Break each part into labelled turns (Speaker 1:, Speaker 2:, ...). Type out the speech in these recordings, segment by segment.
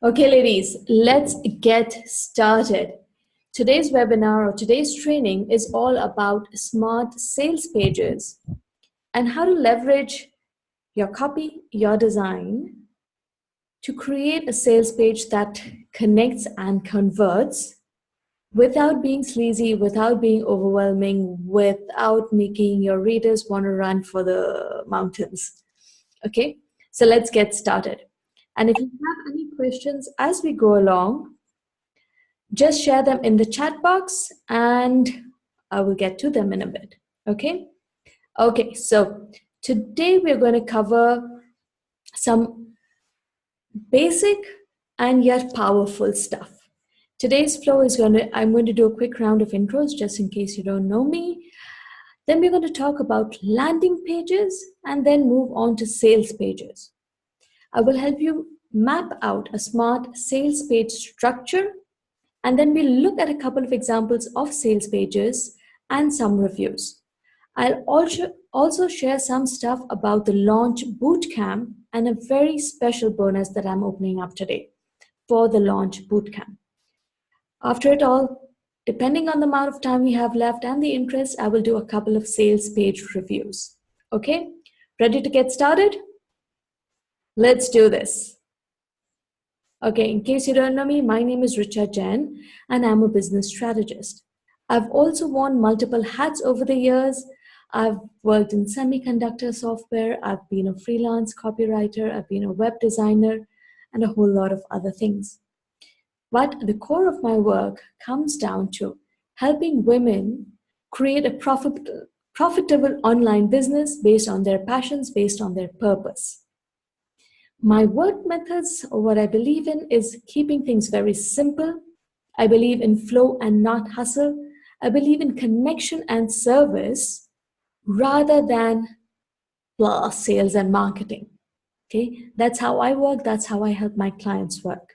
Speaker 1: Okay, ladies, let's get started. Today's webinar or today's training is all about smart sales pages and how to leverage your copy, your design to create a sales page that connects and converts without being sleazy, without being overwhelming, without making your readers want to run for the mountains. Okay, so let's get started. And if you have any questions as we go along, just share them in the chat box and I will get to them in a bit. Okay? Okay, so today we're going to cover some basic and yet powerful stuff. Today's flow is I'm going to do a quick round of intros just in case you don't know me. Then we're going to talk about landing pages and then move on to sales pages. I will help you map out a smart sales page structure, and then we'll look at a couple of examples of sales pages and some reviews. I'll also share some stuff about the launch bootcamp and a very special bonus that I'm opening up today for the launch bootcamp. After it all, depending on the amount of time we have left and the interest, I will do a couple of sales page reviews. Okay, ready to get started? Let's do this. Okay, in case you don't know me, my name is Richa Jain and I'm a business strategist. I've also worn multiple hats over the years. I've worked in semiconductor software, I've been a freelance copywriter, I've been a web designer, and a whole lot of other things. But the core of my work comes down to helping women create a profitable online business based on their passions, based on their purpose. My work methods, or what I believe in, is keeping things very simple. I believe in flow and not hustle. I believe in connection and service rather than sales and marketing. Okay, that's how I work. That's how I help my clients work.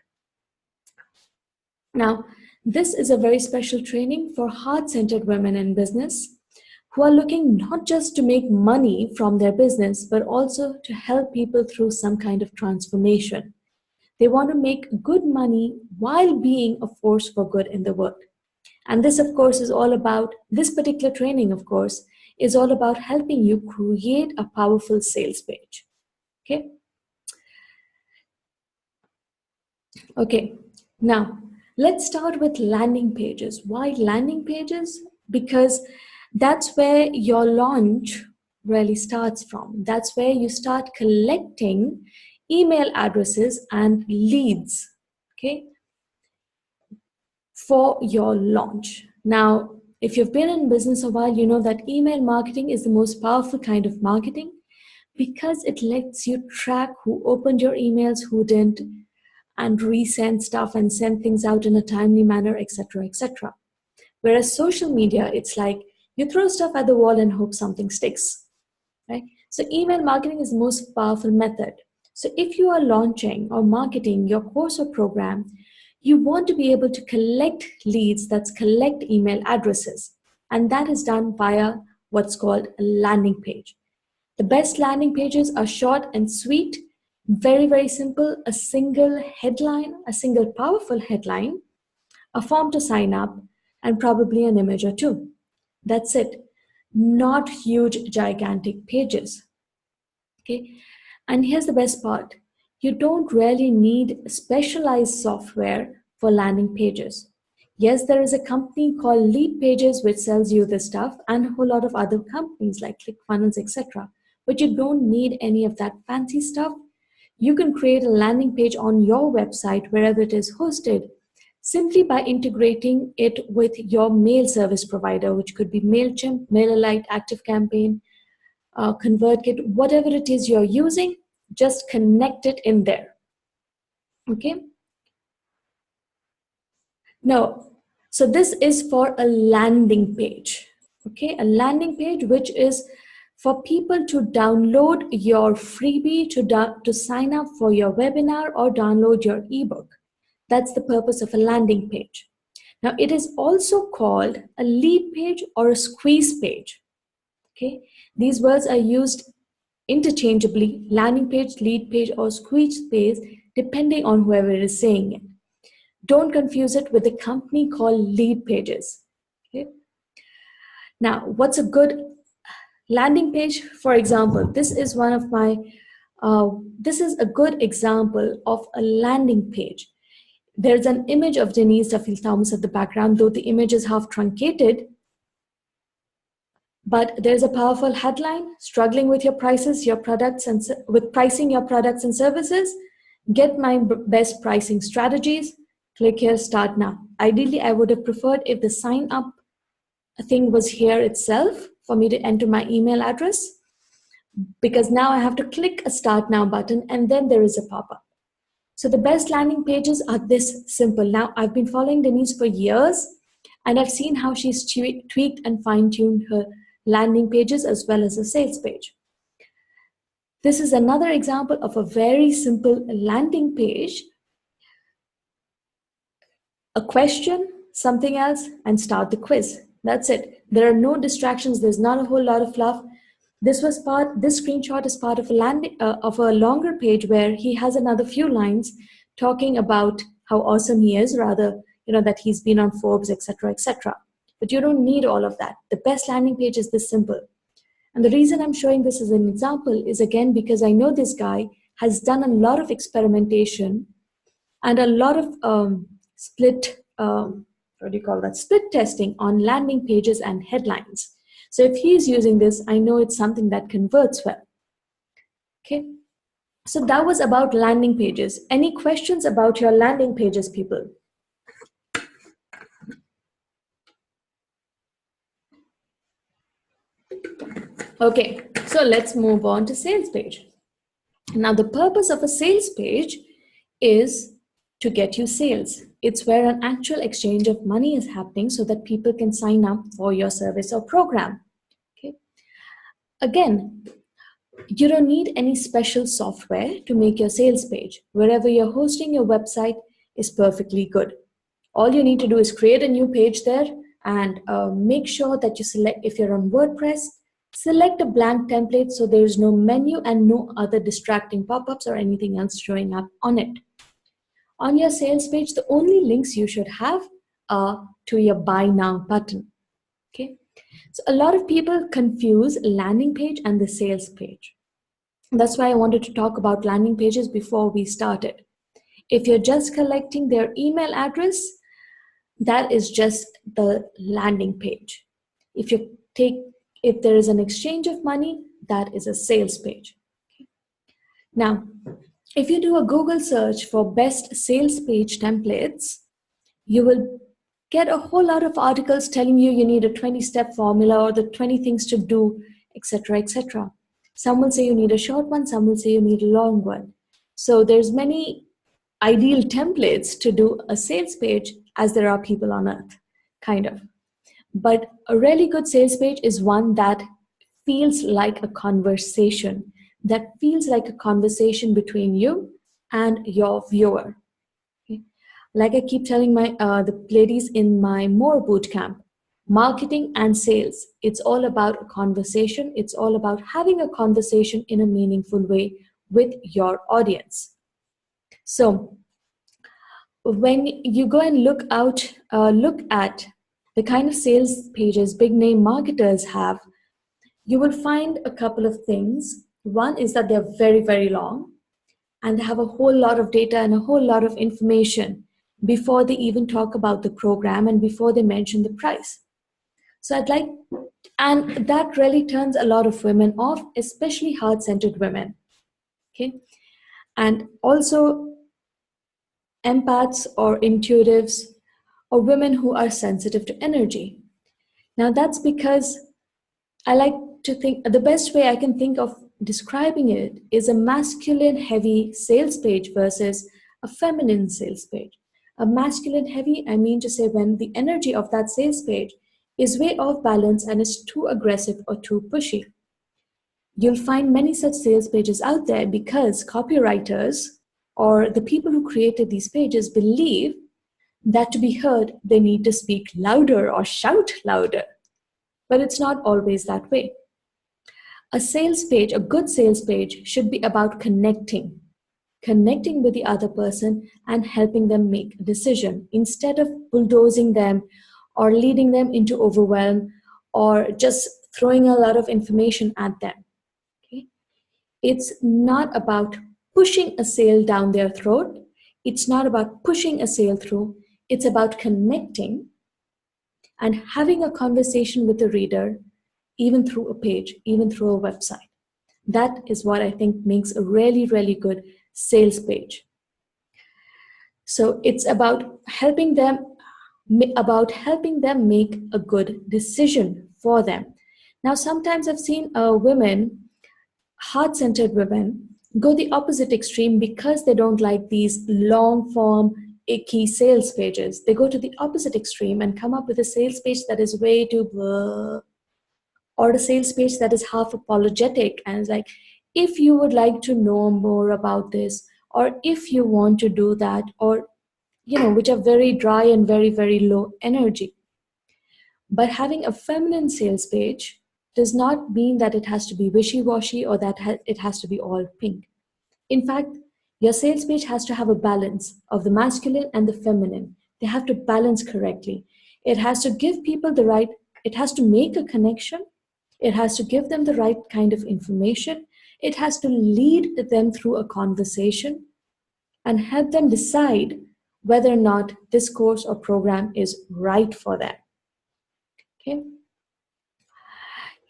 Speaker 1: Now, this is a very special training for heart-centered women in business who are looking not just to make money from their business, but also to help people through some kind of transformation. They want to make good money while being a force for good in the world. And this, of course, is all about, this particular training, of course, is all about helping you create a powerful sales page. Okay, now let's start with landing pages. Why landing pages? Because that's where your launch really starts from. That's where you start collecting email addresses and leads, okay, for your launch. Now, if you've been in business a while, you know that email marketing is the most powerful kind of marketing because it lets you track who opened your emails, who didn't, and resend stuff and send things out in a timely manner, etc., etc. Whereas social media, it's like you throw stuff at the wall and hope something sticks, right? So email marketing is the most powerful method. So if you are launching or marketing your course or program, you want to be able to collect leads, that's collect email addresses. And that is done via what's called a landing page. The best landing pages are short and sweet, very, very simple, a single headline, a single powerful headline, a form to sign up, and probably an image or two. That's it. Not huge, gigantic pages. Okay. And here's the best part. You don't really need specialized software for landing pages. Yes, there is a company called Lead Pages which sells you this stuff, and a whole lot of other companies like ClickFunnels, etc. But you don't need any of that fancy stuff. You can create a landing page on your website wherever it is hosted simply by integrating it with your mail service provider, which could be MailChimp, MailerLite, ActiveCampaign, ConvertKit, whatever it is you're using, just connect it in there. Okay. Now, so this is for a landing page. Okay, a landing page which is for people to download your freebie, to sign up for your webinar or download your ebook. That's the purpose of a landing page. Now, it is also called a lead page or a squeeze page. Okay, these words are used interchangeably. Landing page, lead page, or squeeze page depending on whoever is saying it. Don't confuse it with a company called lead pages. Okay? Now, what's a good landing page? For example, this is a good example of a landing page. There's an image of Denise Duffield Thomas at the background, though the image is half truncated. But there's a powerful headline: struggling with your prices, your products, and with pricing your products and services. Get my best pricing strategies. Click here, start now. Ideally, I would have preferred if the sign up thing was here itself for me to enter my email address, because now I have to click a start now button and then there is a pop-up. So the best landing pages are this simple. Now, I've been following Denise for years and I've seen how she's tweaked and fine-tuned her landing pages as well as a sales page. This is another example of a very simple landing page. A question, something else, and start the quiz. That's it. There are no distractions. There's not a whole lot of fluff. This screenshot is part of a longer page where he has another few lines talking about how awesome he is, rather, that he's been on Forbes, etc., etc. But you don't need all of that. The best landing page is this simple. And the reason I'm showing this as an example is, again, because I know this guy has done a lot of experimentation and a lot of split testing on landing pages and headlines. So if he's using this, I know it's something that converts well. Okay. So that was about landing pages. Any questions about your landing pages, people? Okay, so let's move on to sales page. Now, the purpose of a sales page is to get you sales. It's where an actual exchange of money is happening so that people can sign up for your service or program. Okay. Again, you don't need any special software to make your sales page. Wherever you're hosting your website is perfectly good. All you need to do is create a new page there and make sure that you select, if you're on WordPress, select a blank template so there's no menu and no other distracting pop-ups or anything else showing up on it. On your sales page, the only links you should have are to your buy now button. Okay. So a lot of people confuse landing page and the sales page. That's why I wanted to talk about landing pages before we started. If you're just collecting their email address, that is just the landing page. If there is an exchange of money, that is a sales page. Okay. Now, if you do a Google search for best sales page templates, you will get a whole lot of articles telling you need a 20-step formula or the 20 things to do, etc., etc. Some will say you need a short one, some will say you need a long one. So there's many ideal templates to do a sales page as there are people on earth, kind of. But a really good sales page is one that feels like a conversation, between you and your viewer. Okay? Like I keep telling the ladies in my More Bootcamp, marketing and sales, it's all about a conversation. It's all about having a conversation in a meaningful way with your audience. So when you go and look at the kind of sales pages big name marketers have, you will find a couple of things. One is that they're very, very long and they have a whole lot of data and a whole lot of information before they even talk about the program and before they mention the price. So and that really turns a lot of women off, especially heart-centered women. Okay. And also empaths or intuitives or women who are sensitive to energy. Now that's because I like to think the best way I can think of describing it is a masculine heavy sales page versus a feminine sales page. A masculine heavy, I mean to say when the energy of that sales page is way off balance and is too aggressive or too pushy. You'll find many such sales pages out there because copywriters or the people who created these pages believe that to be heard, they need to speak louder or shout louder. But it's not always that way. A sales page, a good sales page, should be about connecting. connecting with the other person and helping them make a decision instead of bulldozing them or leading them into overwhelm or just throwing a lot of information at them. Okay? It's not about pushing a sale down their throat. It's not about pushing a sale through. It's about connecting and having a conversation with the reader, even through a page, even through a website. That is what I think makes a really, really good sales page. So it's about helping them make a good decision for them. Now, sometimes I've seen women, heart-centered women, go the opposite extreme because they don't like these long-form, icky sales pages. They go to the opposite extreme and come up with a sales page that is way too blah, or a sales page that is half apologetic and is like, if you would like to know more about this, or if you want to do that, or which are very dry and very, very low energy. But having a feminine sales page does not mean that it has to be wishy-washy or that it has to be all pink. In fact, your sales page has to have a balance of the masculine and the feminine. They have to balance correctly. It has to give people it has to make a connection. It has to give them the right kind of information. It has to lead them through a conversation and help them decide whether or not this course or program is right for them. Okay.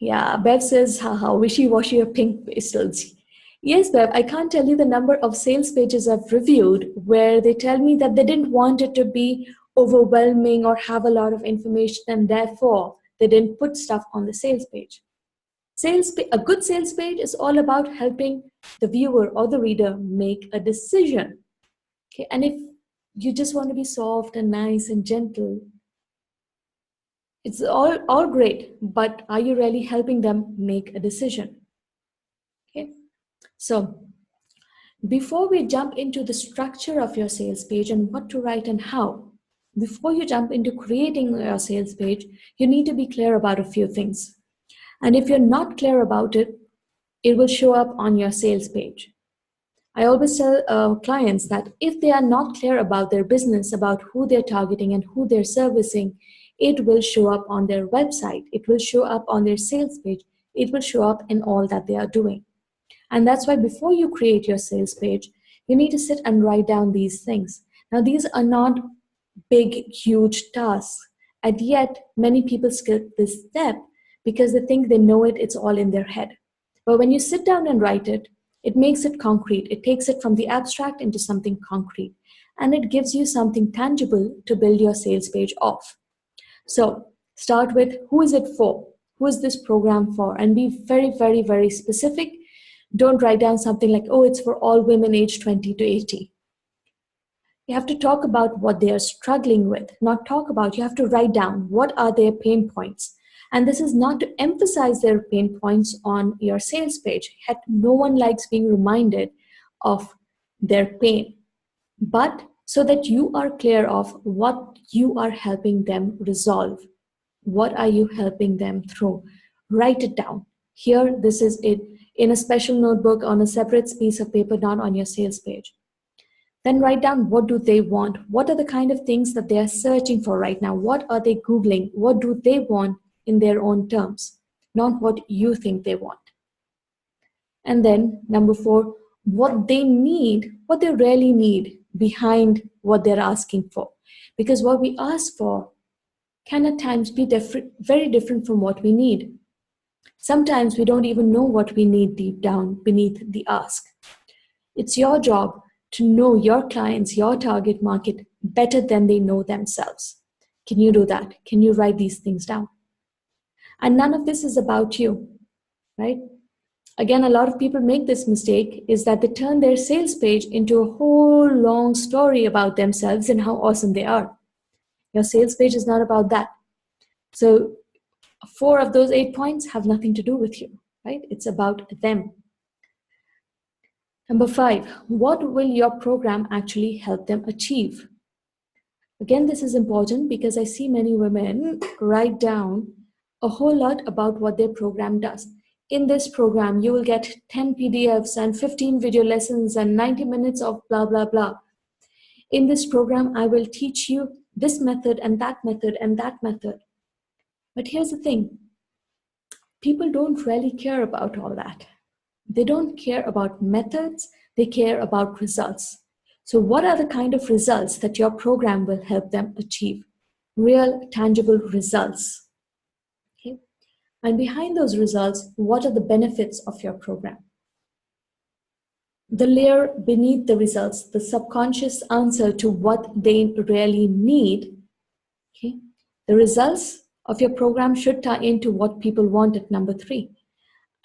Speaker 1: Yeah, Bev says, haha, wishy-washy or pink pastels. Yes, Bev, I can't tell you the number of sales pages I've reviewed where they tell me that they didn't want it to be overwhelming or have a lot of information, and therefore they didn't put stuff on the sales page. A good sales page is all about helping the viewer or the reader make a decision. Okay, and if you just want to be soft and nice and gentle, it's all great, but are you really helping them make a decision? Okay, so before we jump into the structure of your sales page and what to write and how, before you jump into creating your sales page, you need to be clear about a few things. And if you're not clear about it, it will show up on your sales page. I always tell clients that if they are not clear about their business, about who they're targeting and who they're servicing, it will show up on their website. It will show up on their sales page. It will show up in all that they are doing. And that's why before you create your sales page, you need to sit and write down these things. Now, these are not big, huge tasks. And yet, many people skip this step because they think they know it, it's all in their head. But when you sit down and write it, it makes it concrete. It takes it from the abstract into something concrete. And it gives you something tangible to build your sales page off. So start with, who is it for? Who is this program for? And be very, very, very specific. Don't write down something like, oh, it's for all women aged 20 to 80. You have to talk about what they are struggling with. You have to write down what are their pain points. And this is not to emphasize their pain points on your sales page. Heck, no one likes being reminded of their pain. But so that you are clear of what you are helping them resolve. What are you helping them through? Write it down. Here, this is it in a special notebook on a separate piece of paper, not on your sales page. Then write down, what do they want? What are the kind of things that they are searching for right now? What are they Googling? What do they want in their own terms, not what you think they want? And then number 4, what they need, what they really need behind what they're asking for. Because what we ask for can at times be different, very different from what we need. Sometimes we don't even know what we need deep down beneath the ask. It's your job to know your clients, your target market better than they know themselves. Can you do that? Can you write these things down? And none of this is about you, right? Again, a lot of people make this mistake, is that they turn their sales page into a whole long story about themselves and how awesome they are. Your sales page is not about that. So 4 of those 8 points have nothing to do with you, right? It's about them. Number 5, what will your program actually help them achieve? Again, this is important because I see many women write down a whole lot about what their program does. in this program, you will get 10 PDFs and 15 video lessons and 90 minutes of blah, blah, blah. In this program, I will teach you this method and that method and that method. But here's the thing. People don't really care about all that. They don't care about methods. They care about results. So what are the kind of results that your program will help them achieve? Real, tangible results. Okay? And behind those results, what are the benefits of your program? The layer beneath the results, the subconscious answer to what they really need. Okay? The results of your program should tie into what people want at number 3.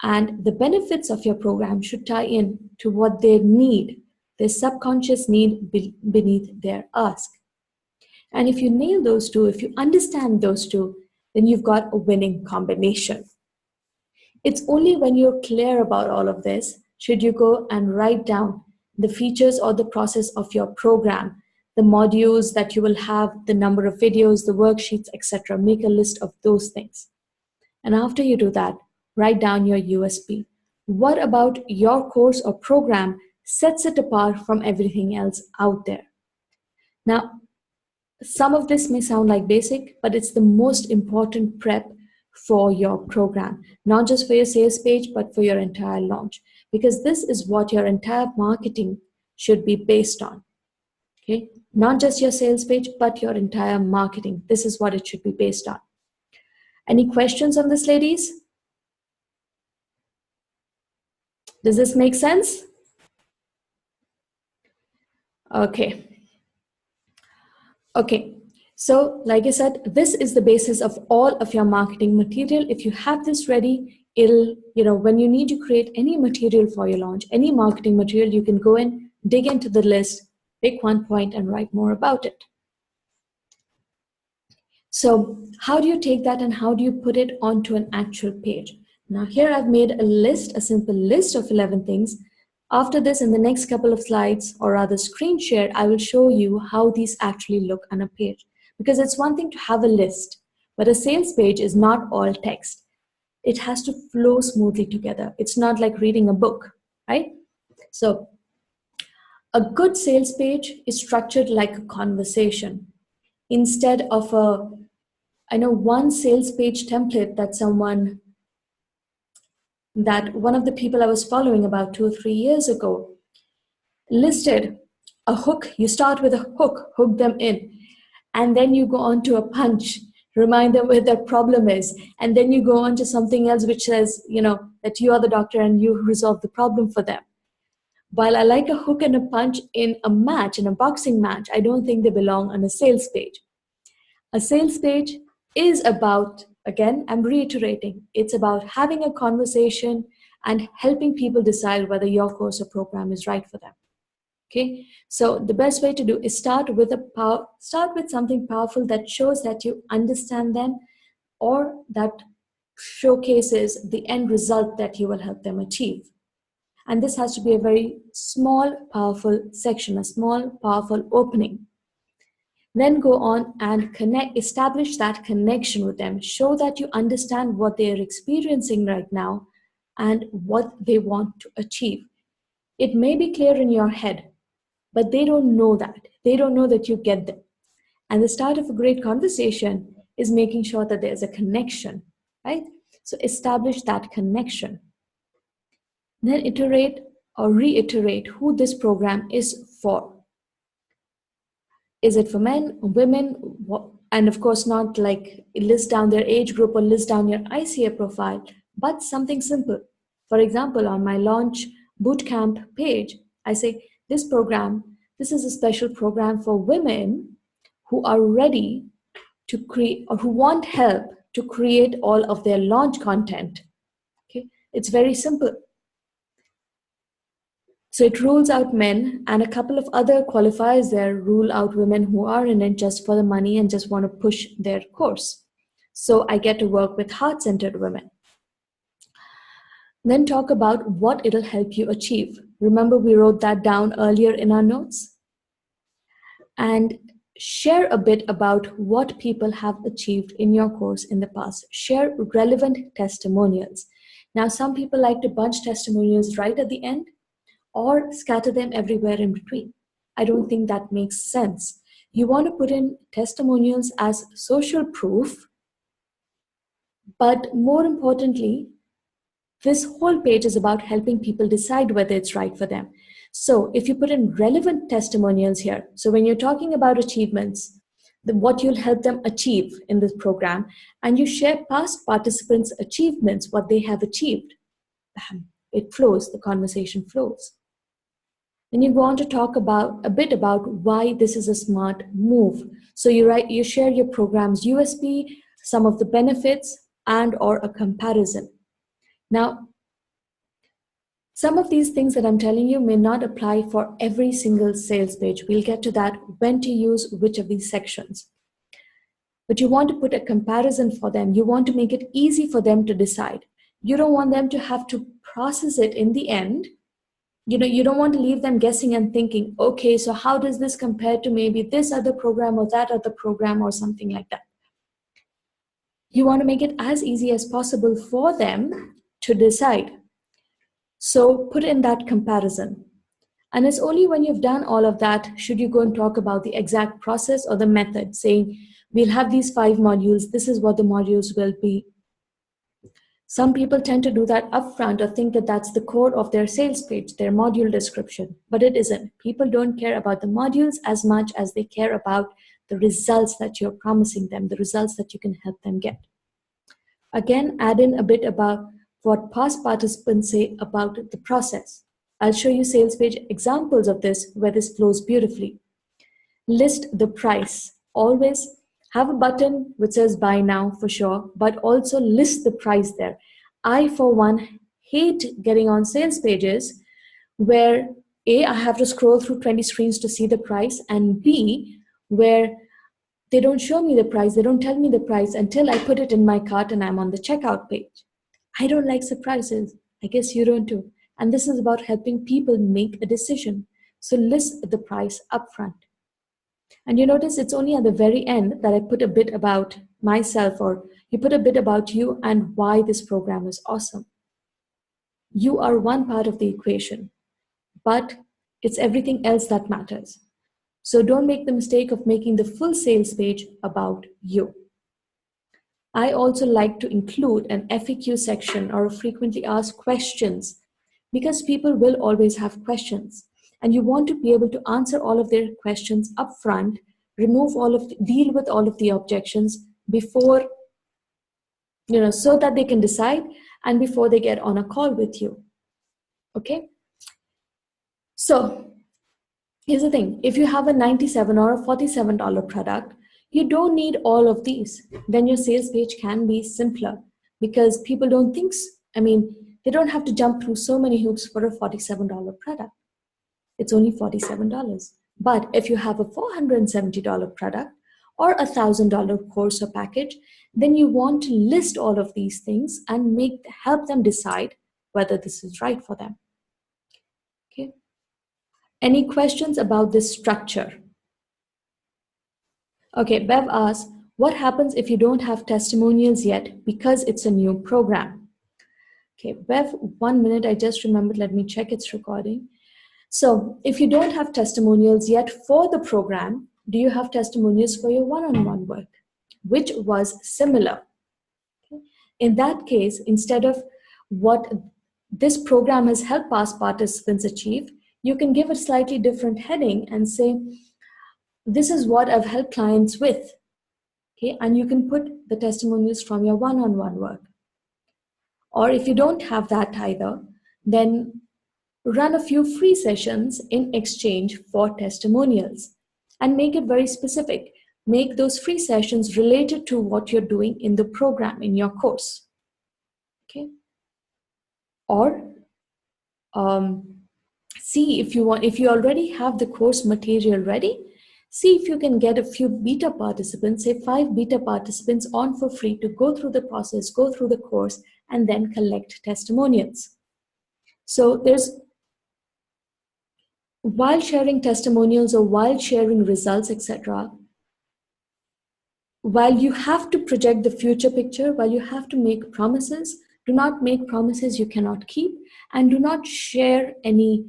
Speaker 1: And the benefits of your program should tie in to what they need, their subconscious need beneath their ask. And if you nail those two, if you understand those two, then you've got a winning combination. It's only when you're clear about all of this should you go and write down the features or the process of your program, the modules that you will have, the number of videos, the worksheets, etc. Make a list of those things. And after you do that, write down your USP. What about your course or program sets it apart from everything else out there? Now, some of this may sound like basic, but it's the most important prep for your program, not just for your sales page, but for your entire launch, because this is what your entire marketing should be based on. Okay? Not just your sales page, but your entire marketing. This is what it should be based on. Any questions on this, ladies? Does this make sense? Okay. Okay. So, like I said, this is the basis of all of your marketing material. If you have this ready, it'll, when you need to create any material for your launch, any marketing material, you can go in, dig into the list, pick one point and write more about it. So how do you take that and how do you put it onto an actual page? Now here I've made a list, a simple list of 11 things. After this, in the next couple of slides, or rather screen share, I will show you how these actually look on a page. Because it's one thing to have a list, but a sales page is not all text. It has to flow smoothly together. It's not like reading a book, right? So a good sales page is structured like a conversation. Instead of one sales page template that one of the people I was following about 2 or 3 years ago listed a hook. You start with a hook them in, and then you go on to a punch, remind them where their problem is, and then you go on to something else which says, that you are the doctor and you resolve the problem for them. While I like a hook and a punch in a match, in a boxing match, I don't think they belong on a sales page. A sales page is about, again, I'm reiterating, it's about having a conversation and helping people decide whether your course or program is right for them. Okay, so the best way to do is start with something powerful that shows that you understand them, or that showcases the end result that you will help them achieve. And this has to be a very small, powerful section, a small, powerful opening. Then go on and establish that connection with them. Show that you understand what they are experiencing right now and what they want to achieve. It may be clear in your head, but they don't know that. They don't know that you get them. And the start of a great conversation is making sure that there's a connection, right? So establish that connection. Then iterate or reiterate who this program is for. Is it for men, women? And of course, not like list down their age group or list down your ICA profile, but something simple. For example, on my launch bootcamp page, I say this is a special program for women who are ready to create or who want help to create all of their launch content. Okay, it's very simple. So it rules out men, and a couple of other qualifiers there rule out women who are in it just for the money and just want to push their course. So I get to work with heart-centered women. Then talk about what it'll help you achieve. Remember, we wrote that down earlier in our notes. And share a bit about what people have achieved in your course in the past. Share relevant testimonials. Now, some people like to bunch testimonials right at the end or scatter them everywhere in between. I don't think that makes sense. You want to put in testimonials as social proof, but more importantly, this whole page is about helping people decide whether it's right for them. So if you put in relevant testimonials here, so when you're talking about achievements, what you'll help them achieve in this program, and you share past participants' achievements, what they have achieved, it flows, the conversation flows. Then you go on to talk about a bit about why this is a smart move. So you share your program's USP, some of the benefits, and or a comparison. Now, some of these things that I'm telling you may not apply for every single sales page. We'll get to that, when to use which of these sections. But you want to put a comparison for them. You want to make it easy for them to decide. You don't want them to have to process it in the end. You don't want to leave them guessing and thinking, okay, so how does this compare to maybe this other program or that other program or something like that. You want to make it as easy as possible for them to decide. So put in that comparison. And it's only when you've done all of that should you go and talk about the exact process or the method, saying, we'll have these 5 modules, this is what the modules will be. Some people tend to do that upfront or think that that's the core of their sales page, their module description, but it isn't. People don't care about the modules as much as they care about the results that you're promising them, the results that you can help them get. Again, add in a bit about what past participants say about the process. I'll show you sales page examples of this where this flows beautifully. List the price. Always have a button which says buy now for sure, but also list the price there. I, for one, hate getting on sales pages where A, I have to scroll through 20 screens to see the price, and B, where they don't show me the price, they don't tell me the price until I put it in my cart and I'm on the checkout page. I don't like surprises. I guess you don't too. And this is about helping people make a decision. So list the price upfront. And you notice it's only at the very end that I put a bit about myself, or you put a bit about you and why this program is awesome. You are one part of the equation, but it's everything else that matters. So don't make the mistake of making the full sales page about you. I also like to include an FAQ section or frequently asked questions, because people will always have questions. And you want to be able to answer all of their questions upfront, deal with all of the objections before, so that they can decide and before they get on a call with you. Okay? So here's the thing. If you have a $97 or a $47 product, you don't need all of these. Then your sales page can be simpler, because people don't think, they don't have to jump through so many hoops for a $47 product. It's only $47. But if you have a $470 product or a $1,000 course or package, then you want to list all of these things and help them decide whether this is right for them. Okay. Any questions about this structure? Okay, Bev asks, what happens if you don't have testimonials yet because it's a new program? Okay, Bev, 1 minute, I just remembered, let me check its recording. So if you don't have testimonials yet for the program, do you have testimonials for your one-on-one work, which was similar? Okay. In that case, instead of what this program has helped past participants achieve, you can give a slightly different heading and say, this is what I've helped clients with. Okay, and you can put the testimonials from your one-on-one work. Or if you don't have that either, then run a few free sessions in exchange for testimonials and make it very specific. Make those free sessions related to what you're doing in the program, in your course. Okay. Or see if you already have the course material ready, see if you can get a few beta participants, say 5 beta participants on for free to go through the process, go through the course, and then collect testimonials. So while sharing testimonials or while sharing results, etc., while you have to project the future picture, while you have to make promises, Do not make promises you cannot keep, and do not share any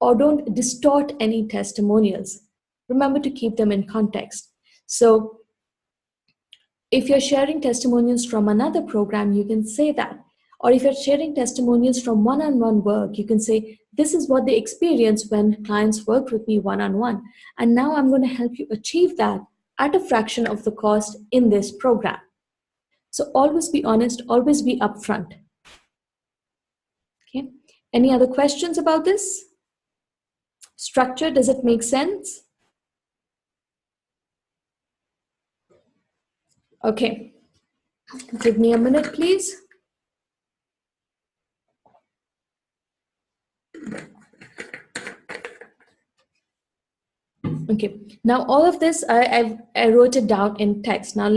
Speaker 1: or don't distort any testimonials. Remember to keep them in context. So, if you're sharing testimonials from another program, you can say that. Or if you're sharing testimonials from one on one work, you can say, this is what they experience when clients worked with me one on one. And now I'm going to help you achieve that at a fraction of the cost in this program. So always be honest, always be upfront. Okay. Any other questions about this? Structure, does it make sense? Okay. Give me a minute, please. Okay. Now all of this, I wrote it down in text. Now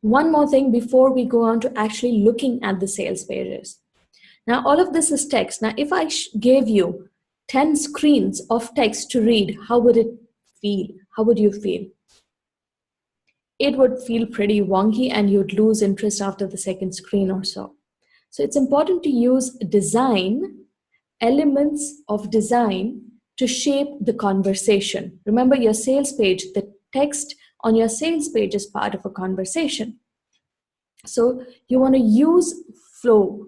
Speaker 1: one more thing before we go on to actually looking at the sales pages. Now, all of this is text. Now, if I gave you 10 screens of text to read, how would it feel? How would you feel? It would feel pretty wonky and you'd lose interest after the second screen or so. So it's important to use design, elements of design to shape the conversation. Remember your sales page, the text on your sales page is part of a conversation. So you want to use flow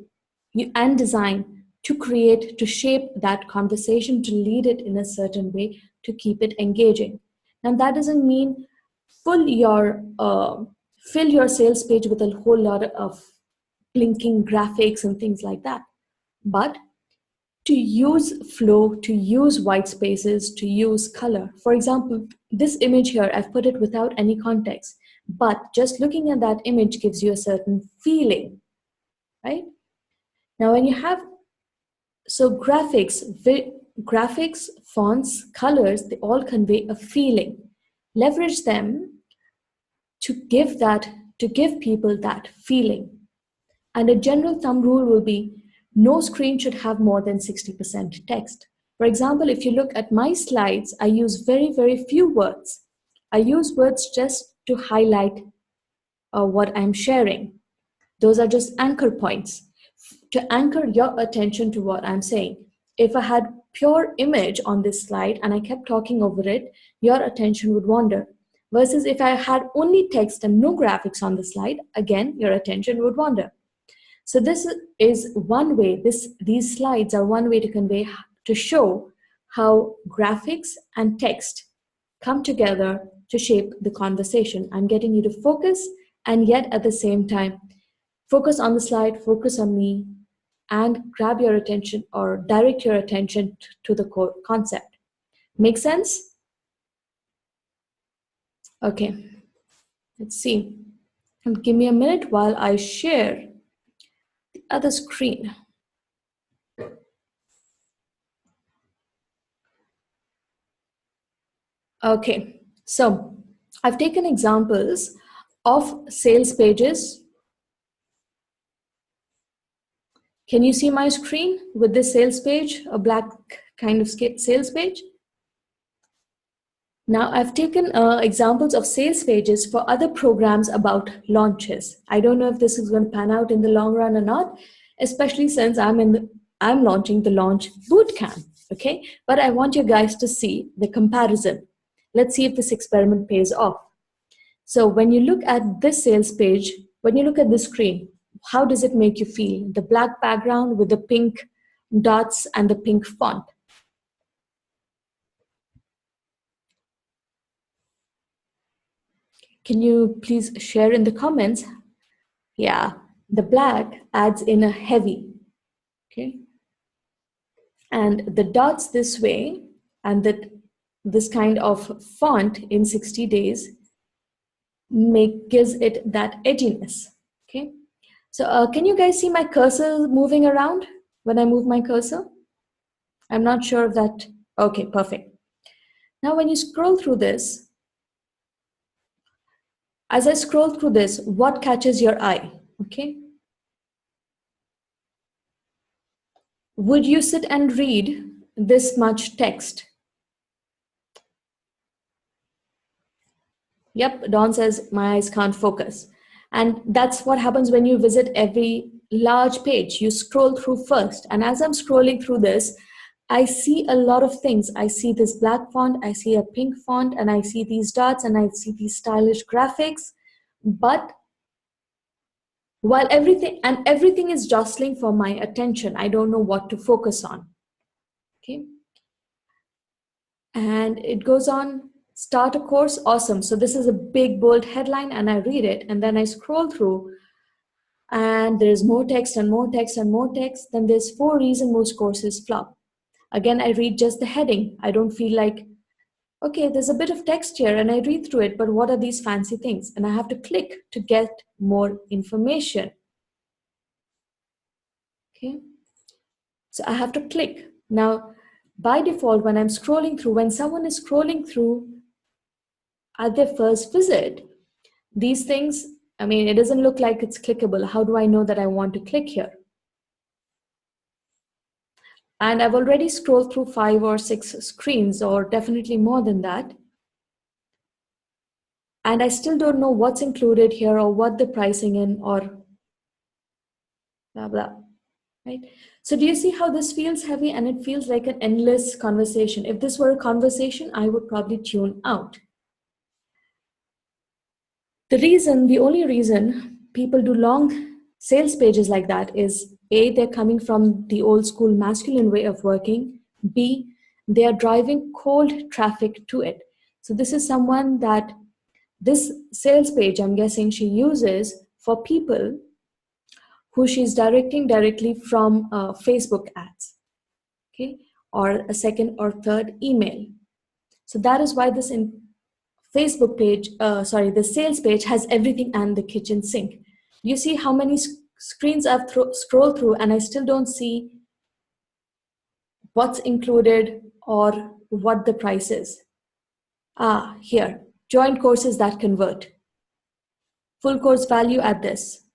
Speaker 1: and design to create, to shape that conversation, to lead it in a certain way, to keep it engaging. Now that doesn't mean fill your sales page with a whole lot of blinking graphics and things like that, but to use flow, to use white spaces, to use color. For example, this image here, I've put it without any context, but just looking at that image gives you a certain feeling, right? Now, when you have, so graphics, fonts, colors, they all convey a feeling. Leverage them to give people that feeling. And a general thumb rule will be no screen should have more than 60% text. For example, if you look at my slides, I use very, very few words. I use words just to highlight what I'm sharing. Those are just anchor points to anchor your attention to what I'm saying. If I had pure image on this slide and I kept talking over it, your attention would wander. Versus if I had only text and no graphics on the slide, again, your attention would wander. So this is one way, these slides are one way to convey, to show how graphics and text come together to shape the conversation. I'm getting you to focus and yet at the same time, focus on the slide, focus on me, and grab your attention or direct your attention to the core concept. Make sense? Okay, let's see. And give me a minute while I share the other screen. Okay, so I've taken examples of sales pages. Can you see my screen with this sales page, a black kind of sales page? Now, I've taken examples of sales pages for other programs about launches. I don't know if this is going to pan out in the long run or not, especially since I'm launching the Launch Bootcamp, okay? But I want you guys to see the comparison. Let's see if this experiment pays off. So when you look at this sales page, when you look at the screen, how does it make you feel? The black background with the pink dots and the pink font. Can you please share in the comments? Yeah, the black adds in a heavy, okay? And the dots this way and this kind of font in 60 days gives it that edginess, okay? So can you guys see my cursor moving around when I move my cursor? I'm not sure if that, okay, perfect. Now when you scroll through this, as I scroll through this, what catches your eye, okay? Would you sit and read this much text? Yep, Dawn says, my eyes can't focus. And that's what happens when you visit every large page. You scroll through first. And as I'm scrolling through this, I see a lot of things. I see this black font, I see a pink font, and I see these dots, and I see these stylish graphics. But while everything is jostling for my attention, I don't know what to focus on. Okay. And it goes on, start a course, awesome. So this is a big bold headline, and I read it, and then I scroll through, and there's more text and more text and more text. Then there's 4 reasons most courses flop. Again, I read just the heading. I don't feel like, okay, there's a bit of text here, and I read through it, but what are these fancy things? And I have to click to get more information. Okay, so I have to click. Now, by default, when I'm scrolling through, when someone is scrolling through at their first visit, these things, I mean, it doesn't look like it's clickable. How do I know that I want to click here? And I've already scrolled through 5 or 6 screens, or definitely more than that. And I still don't know what's included here, or what the pricing in, or blah, blah, right? So do you see how this feels heavy, and it feels like an endless conversation? If this were a conversation, I would probably tune out. The only reason people do long sales pages like that is A, they're coming from the old school masculine way of working. B, they are driving cold traffic to it. So this is someone that this sales page, I'm guessing she uses for people who she's directing directly from Facebook ads, okay, or a second or third email. So that is why this Facebook page, the sales page has everything and the kitchen sink. You see how many screens I've scrolled through, and I still don't see what's included or what the price is. Ah, here, joint courses that convert. Full course value at this.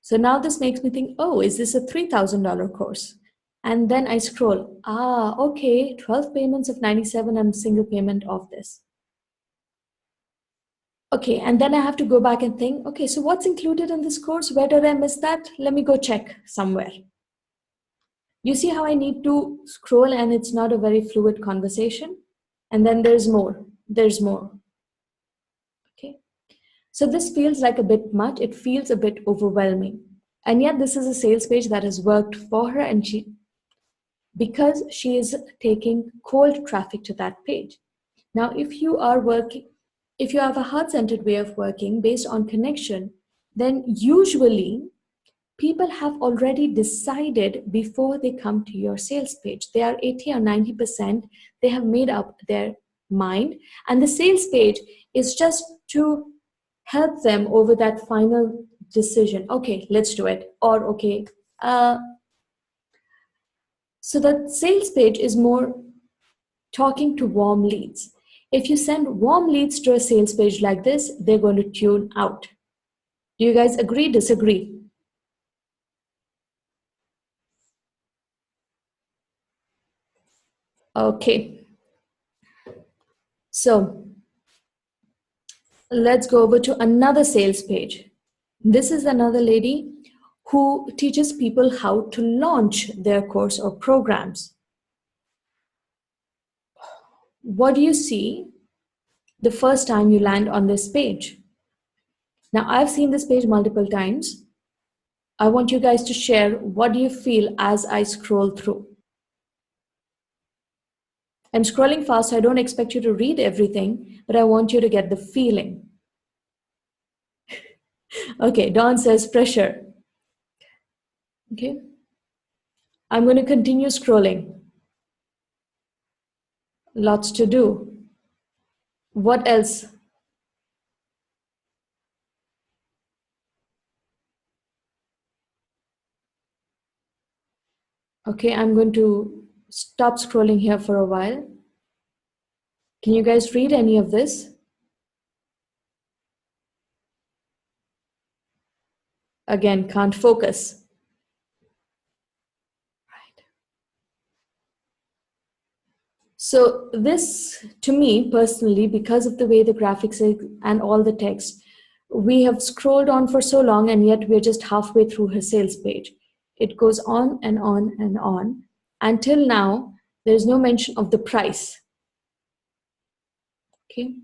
Speaker 1: So now this makes me think, oh, is this a $3,000 course? And then I scroll, okay, 12 payments of 97 and single payment of this. Okay, and then I have to go back and think, okay, so what's included in this course? Where did I miss that? Let me go check somewhere. You see how I need to scroll, and it's not a very fluid conversation? And then there's more, there's more. Okay, so this feels like a bit much. It feels a bit overwhelming. And yet this is a sales page that has worked for her, and because she is taking cold traffic to that page. Now, if you have a heart-centered way of working based on connection, then usually people have already decided before they come to your sales page. They are 80 or 90%, they have made up their mind, and the sales page is just to help them over that final decision. Okay, let's do it. Or okay, so the sales page is more talking to warm leads. If you send warm leads to a sales page like this, they're going to tune out. Do you guys agree, disagree? Okay. So let's go over to another sales page. This is another lady who teaches people how to launch their course or programs. What do you see the first time you land on this page? Now, I've seen this page multiple times. I want you guys to share, what do you feel as I scroll through? I'm scrolling fast, so I don't expect you to read everything, but I want you to get the feeling. Okay, Dawn says pressure. Okay, I'm going to continue scrolling. Lots to do. What else? Okay, I'm going to stop scrolling here for a while. Can you guys read any of this? Again, can't focus. Right. So this, to me personally, because of the way the graphics is and all the text, We have scrolled on for so long, and yet we're just halfway through her sales page. It goes on and on and on. Until now, there's no mention of the price. Okay.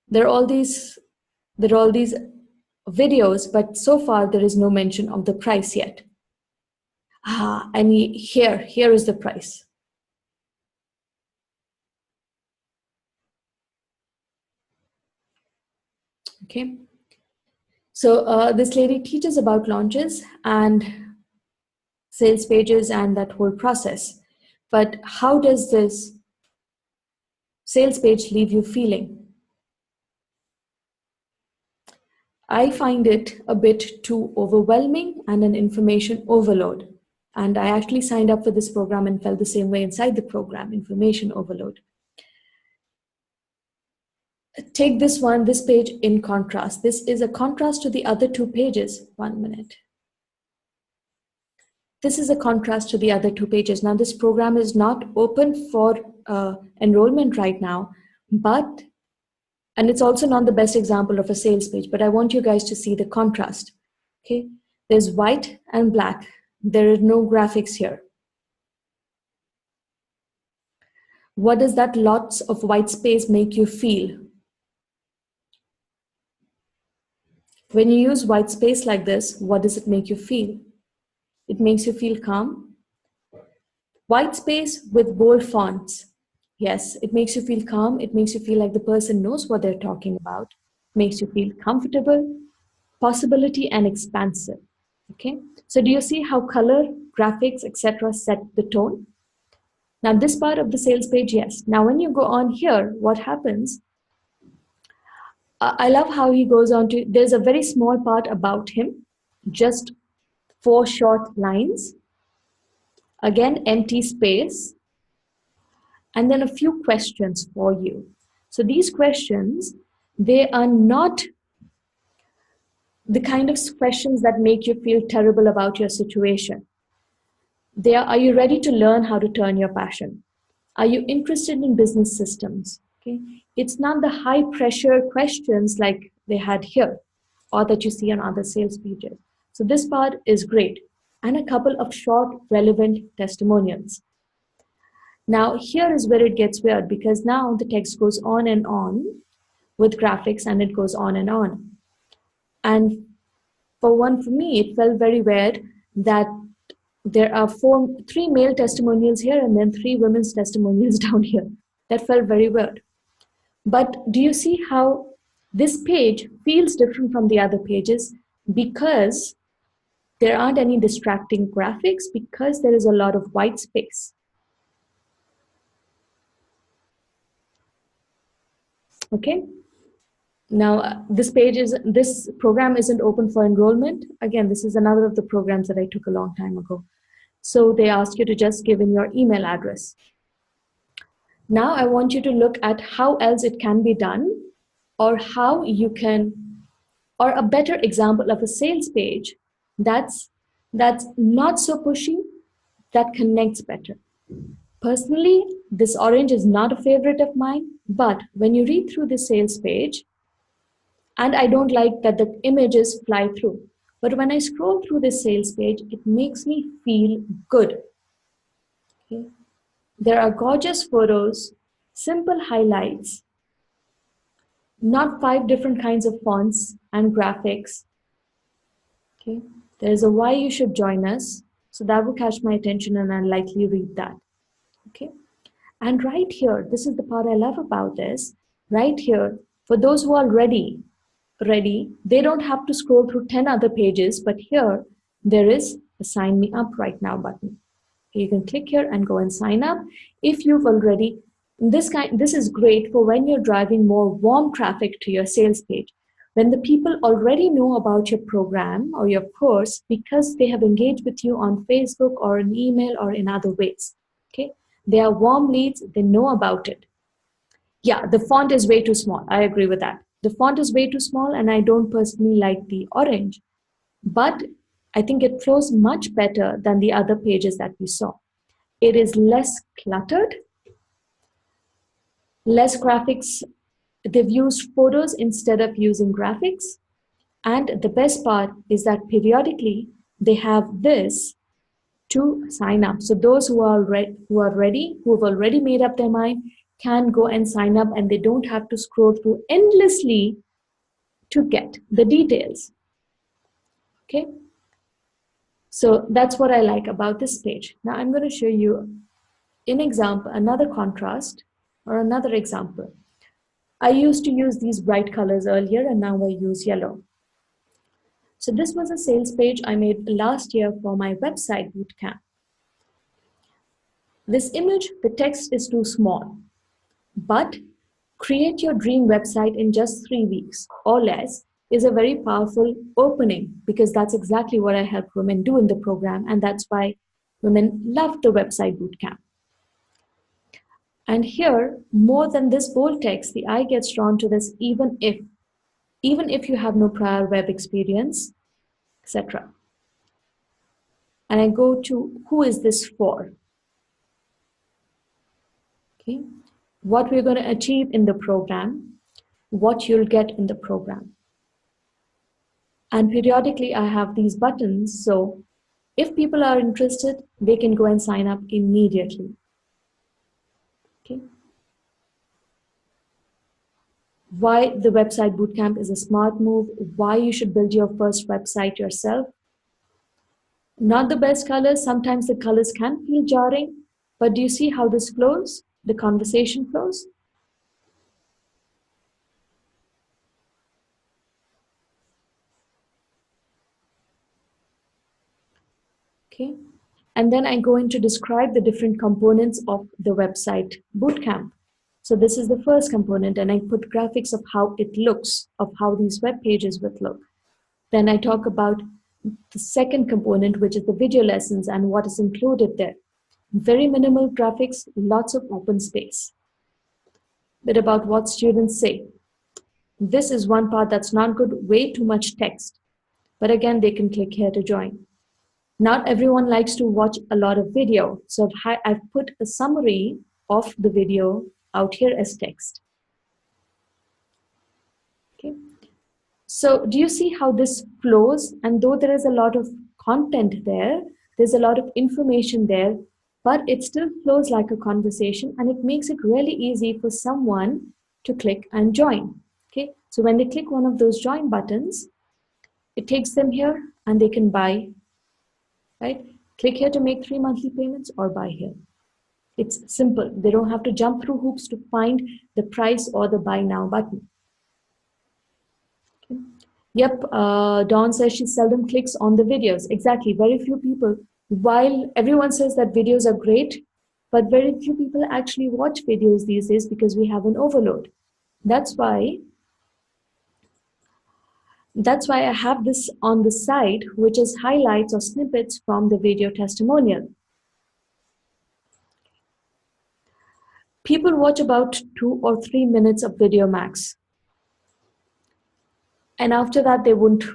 Speaker 1: There are all these videos, but so far there is no mention of the price yet. And here is the price. Okay. So this lady teaches about launches and sales pages and that whole process. But how does this sales page leave you feeling? I find it a bit too overwhelming and an information overload. And I actually signed up for this program and felt the same way inside the program, information overload. Take this page in contrast. This is a contrast to the other two pages. 1 minute. This is a contrast to the other two pages. Now, this program is not open for enrollment right now, and it's also not the best example of a sales page, but I want you guys to see the contrast. Okay, there's white and black. There are no graphics here. What does that lots of white space make you feel? When you use white space like this, what does it make you feel? It makes you feel calm. White space with bold fonts. Yes, it makes you feel calm. It makes you feel like the person knows what they're talking about. Makes you feel comfortable, possibility, and expansive. Okay, so do you see how color, graphics, etc. set the tone? Now this part of the sales page, yes. Now when you go on here, what happens? I love how he goes on to, there's a very small part about him, just 4 short lines. Again, empty space. And then a few questions for you. So these questions, they are not the kind of questions that make you feel terrible about your situation. Are you ready to learn how to turn your passion? Are you interested in business systems? Okay. It's not the high pressure questions like they had here or that you see on other sales pages. So this part is great. And a couple of short relevant testimonials. Now here is where it gets weird because now the text goes on and on with graphics and it goes on and on. And for me, it felt very weird that there are 3 male testimonials here and then 3 women's testimonials down here. That felt very weird. But do you see how this page feels different from the other pages? Because there aren't any distracting graphics, because there is a lot of white space. Okay. Now, this program isn't open for enrollment. Again, this is another of the programs that I took a long time ago. So they ask you to just give in your email address. Now I want you to look at how else it can be done, or how you can, or a better example of a sales page that's not so pushy, that connects better. Personally, this orange is not a favorite of mine, but when you read through the sales page, and I don't like that the images fly through, but when I scroll through this sales page, it makes me feel good. Okay. There are gorgeous photos, simple highlights, not 5 different kinds of fonts and graphics. Okay. There's a why you should join us. So that will catch my attention and I'll likely read that. Okay. And right here, this is the part I love about this. Right here, for those who are ready, they don't have to scroll through 10 other pages, but here there is a sign me up right now button. You can click here and go and sign up. If you've already, this is great for when you're driving more warm traffic to your sales page. When the people already know about your program or your course because they have engaged with you on Facebook or an email or in other ways. Okay, they are warm leads, they know about it. Yeah, the font is way too small. I agree with that. The font is way too small and I don't personally like the orange. But I think it flows much better than the other pages that we saw. It is less cluttered, less graphics. They've used photos instead of using graphics. And the best part is that periodically they have this to sign up. So those who are ready, who have already made up their mind, can go and sign up, and they don't have to scroll through endlessly to get the details. Okay. So that's what I like about this page. Now I'm going to show you an example, another contrast or another example. I used to use these bright colors earlier, and now I use yellow. So this was a sales page I made last year for my website bootcamp. This image, the text is too small, but create your dream website in just 3 weeks or less is a very powerful opening, because that's exactly what I help women do in the program, and that's why women love the website bootcamp. And here, more than this bold text, the eye gets drawn to this even if you have no prior web experience, etc. And I go to who is this for? Okay. What we're going to achieve in the program, what you'll get in the program. And periodically I have these buttons, so if people are interested, they can go and sign up immediately. Okay. Why the website bootcamp is a smart move, why you should build your first website yourself. Not the best colors, sometimes the colors can feel jarring, but do you see how this flows? The conversation flows? Okay. And then I go in to describe the different components of the website bootcamp. So this is the first component, and I put graphics of how it looks, of how these web pages would look. Then I talk about the second component, which is the video lessons and what is included there. Very minimal graphics, lots of open space. Bit about what students say. This is one part that's not good, way too much text. But again, they can click here to join. Not everyone likes to watch a lot of video. So I've put a summary of the video out here as text. Okay. So do you see how this flows? And though there is a lot of content there, there's a lot of information there, but it still flows like a conversation, and it makes it really easy for someone to click and join. Okay. So when they click one of those join buttons, it takes them here and they can buy. Right? Click here to make 3 monthly payments or buy here. It's simple. They don't have to jump through hoops to find the price or the buy now button. Okay. Yep, Dawn says she seldom clicks on the videos. Exactly, very few people. While everyone says that videos are great, but very few people actually watch videos these days because we have an overload. That's why I have this on the side, which is highlights or snippets from the video testimonial. People watch about 2 or 3 minutes of video max. And after that, they won't,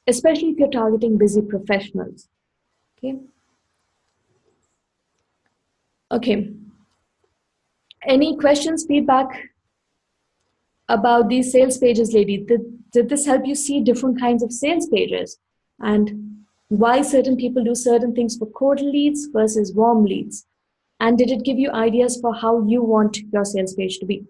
Speaker 1: especially if you're targeting busy professionals. Okay. Okay. Any questions, feedback about these sales pages, lady? Did this help you see different kinds of sales pages and why certain people do certain things for cold leads versus warm leads? And did it give you ideas for how you want your sales page to be?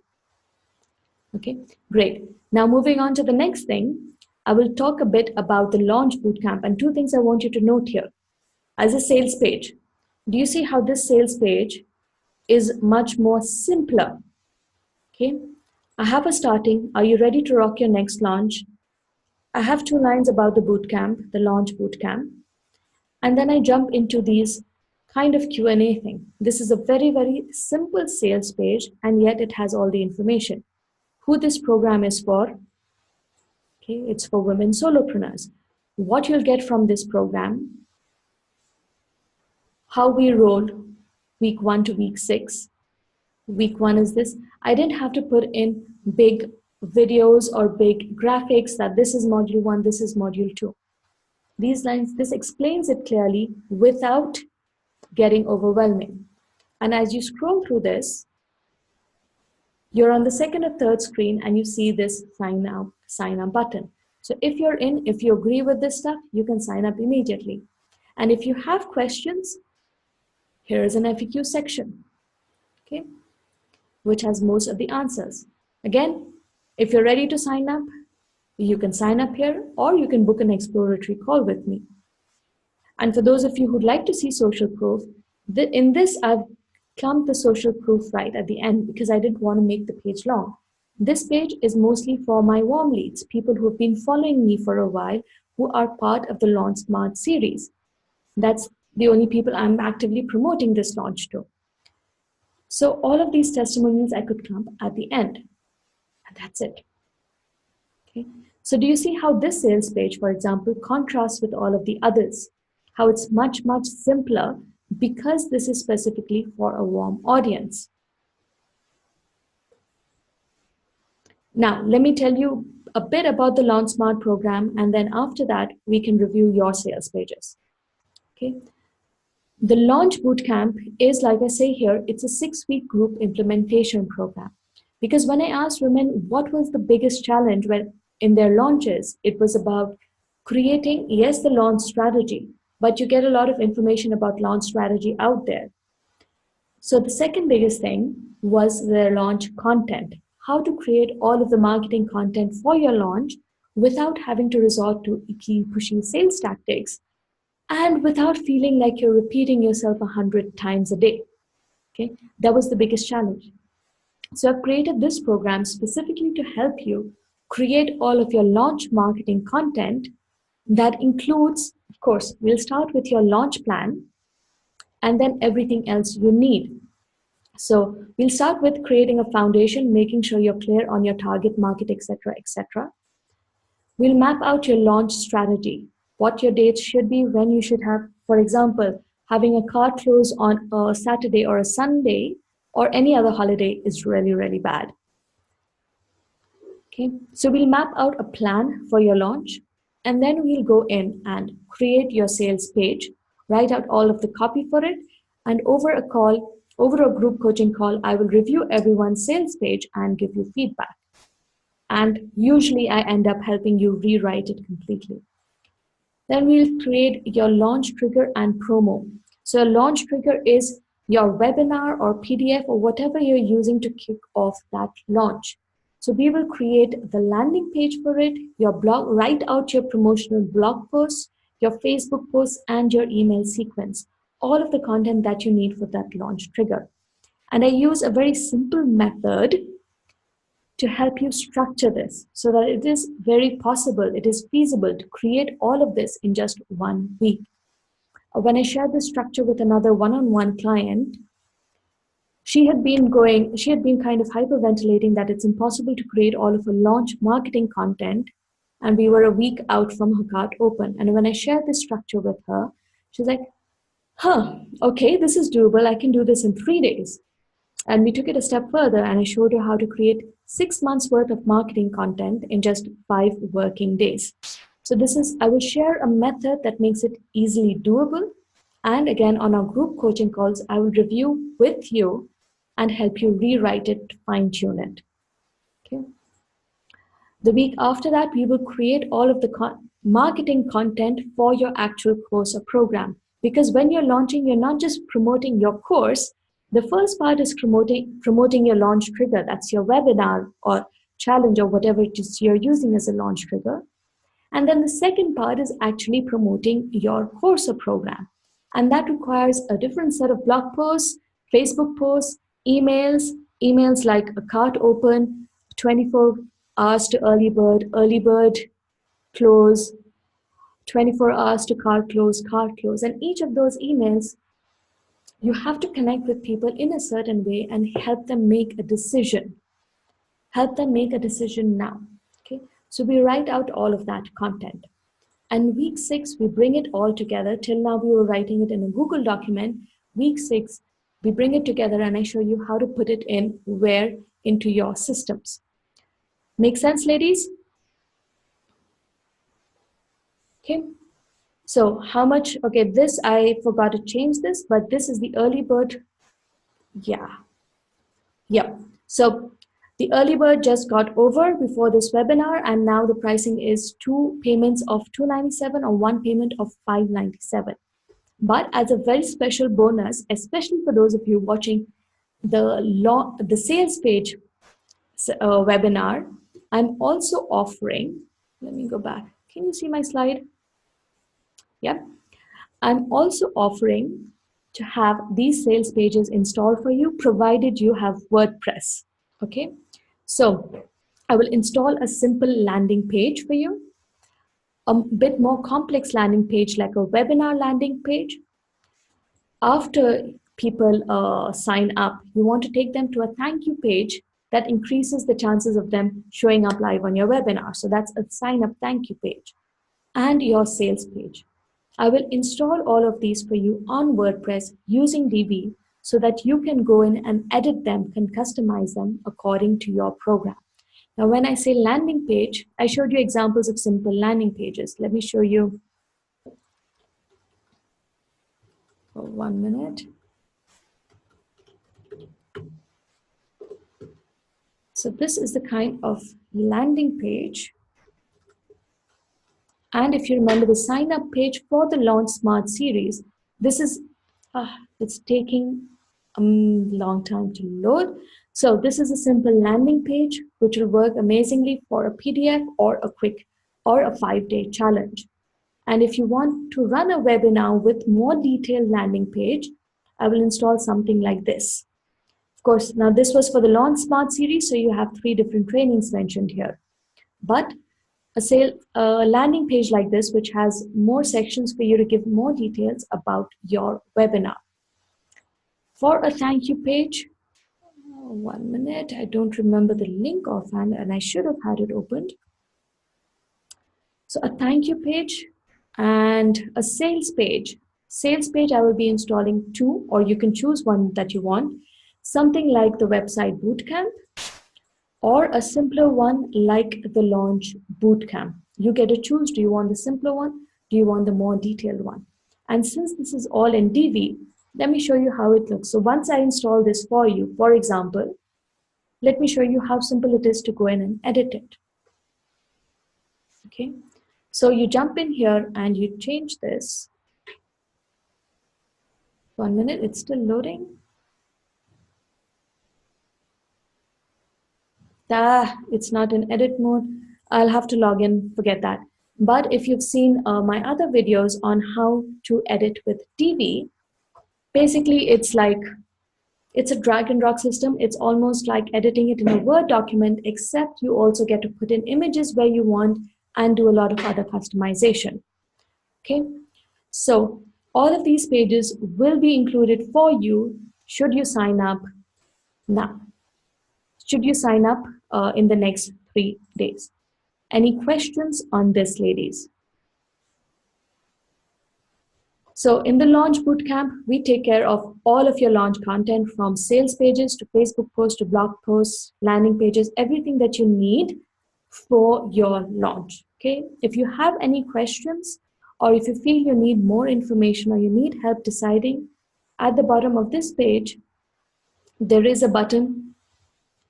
Speaker 1: Okay, great. Now moving on to the next thing, I will talk a bit about the launch bootcamp, and 2 things I want you to note here. As a sales page, do you see how this sales page is much more simpler? Okay, I have a starting, are you ready to rock your next launch? I have 2 lines about the bootcamp, the launch bootcamp, and then I jump into these kind of Q&A thing. This is a very, very simple sales page, and yet it has all the information. Who this program is for? Okay, it's for women solopreneurs. What you'll get from this program, how we roll week 1 to week 6. Week 1 is this. I didn't have to put in big videos or big graphics that this is module 1, this is module 2. These lines, this explains it clearly without getting overwhelming. And as you scroll through this, you're on the second or third screen and you see this sign up button. So if you agree with this stuff, you can sign up immediately. And if you have questions, here is an FAQ section, okay, which has most of the answers. Again, if you're ready to sign up, you can sign up here, or you can book an exploratory call with me. And for those of you who'd like to see social proof, in this I've clumped the social proof right at the end because I didn't want to make the page long. This page is mostly for my warm leads, people who have been following me for a while, who are part of the Launch Smart series. That's the only people I'm actively promoting this launch to. So all of these testimonials I could clump at the end, and that's it. Okay. So do you see how this sales page, for example, contrasts with all of the others? How it's much, much simpler because this is specifically for a warm audience. Now, let me tell you a bit about the Launch Smart program, and then after that, we can review your sales pages. Okay. The Launch Bootcamp is, like I say here, it's a 6-week group implementation program. Because when I asked women what was the biggest challenge when in their launches, it was about creating, yes, the launch strategy, but you get a lot of information about launch strategy out there. So the second biggest thing was their launch content, how to create all of the marketing content for your launch without having to resort to icky, pushy sales tactics and without feeling like you're repeating yourself 100 times a day. Okay, that was the biggest challenge. So I've created this program specifically to help you create all of your launch marketing content that includes, of course, we'll start with your launch plan and then everything else you need. So we'll start with creating a foundation, making sure you're clear on your target market, etc., etc. We'll map out your launch strategy, what your dates should be, when you should have, for example, having a cart close on a Saturday or a Sunday or any other holiday is really, really bad. Okay, so we'll map out a plan for your launch, and then we'll go in and create your sales page, write out all of the copy for it, and over a group coaching call, I will review everyone's sales page and give you feedback. And usually I end up helping you rewrite it completely. Then we'll create your launch trigger and promo. So a launch trigger is your webinar or PDF or whatever you're using to kick off that launch. So we will create the landing page for it, your blog, write out your promotional blog posts, your Facebook posts, and your email sequence, all of the content that you need for that launch trigger. And I use a very simple method to help you structure this so that it is very possible, it is feasible to create all of this in just 1 week. When I shared this structure with another one-on-one client, she had been kind of hyperventilating that it's impossible to create all of her launch marketing content, and we were a week out from her cart open. And when I shared this structure with her, she's like, okay, this is doable. I can do this in 3 days. And we took it a step further, and I showed her how to create 6 months worth of marketing content in just 5 working days. So I will share a method that makes it easily doable. And again, on our group coaching calls, I will review with you and help you rewrite it, fine tune it. Okay. The week after that, we will create all of the marketing content for your actual course or program. Because when you're launching, you're not just promoting your course. The first part is promoting your launch trigger. That's your webinar or challenge or whatever it is you're using as a launch trigger. And then the second part is actually promoting your course or program. And that requires a different set of blog posts, Facebook posts, emails like a cart open, 24 hours to early bird close, 24 hours to cart close. And each of those emails, you have to connect with people in a certain way and help them make a decision. Help them make a decision now. Okay. So we write out all of that content. And week 6, we bring it all together. Till now, we were writing it in a Google document. Week 6, we bring it together and I show you how to put it into your systems. Make sense, ladies? Okay. So how much, okay, this, I forgot to change this, but this is the early bird. Yeah. So The early bird just got over before this webinar, and now the pricing is two payments of $297 or one payment of $597. But as a very special bonus, especially for those of you watching the sales page webinar, I'm also offering, let me go back. Can you see my slide? Yep. I'm also offering to have these sales pages installed for you, provided you have WordPress. Okay. So I will install a simple landing page for you, a bit more complex landing page like a webinar landing page. After people sign up, you want to take them to a thank you page that increases the chances of them showing up live on your webinar. So that's a sign up thank you page and your sales page. I will install all of these for you on WordPress using DB so that you can go in and edit them, can customize them according to your program. Now, when I say landing page, I showed you examples of simple landing pages. Let me show you for 1 minute. So this is the kind of landing page. And if you remember the sign up page for the Launch Smart series, this is, it's taking a long time to load. So this is a simple landing page, which will work amazingly for a PDF or a quick or a 5-day challenge. And if you want to run a webinar with more detailed landing page, I will install something like this. Of course, now this was for the Launch Smart series, so you have 3 different trainings mentioned here. But a landing page like this, which has more sections for you to give more details about your webinar. For a thank you page, 1 minute, I don't remember the link offhand and I should have had it opened. So a thank you page and a sales page. Sales page, I will be installing 2, or you can choose one that you want. Something like the website Bootcamp, or a simpler one like the Launch Bootcamp. You get to choose, do you want the simpler one? Do you want the more detailed one? And since this is all in DV, let me show you how it looks. So once I install this for you, for example, let me show you how simple it is to go in and edit it. Okay, so you jump in here and you change this. 1 minute, it's still loading. It's not in edit mode. I'll have to log in, forget that. But if you've seen my other videos on how to edit with DV, basically it's a drag and drop system. It's almost like editing it in a Word document, except you also get to put in images where you want and do a lot of other customization. Okay, so all of these pages will be included for you should you sign up now. Should you sign up in the next 3 days? Any questions on this, ladies? So in the Launch Bootcamp, we take care of all of your launch content, from sales pages to Facebook posts to blog posts, landing pages, everything that you need for your launch. Okay, if you have any questions, or if you feel you need more information or you need help deciding, at the bottom of this page, there is a button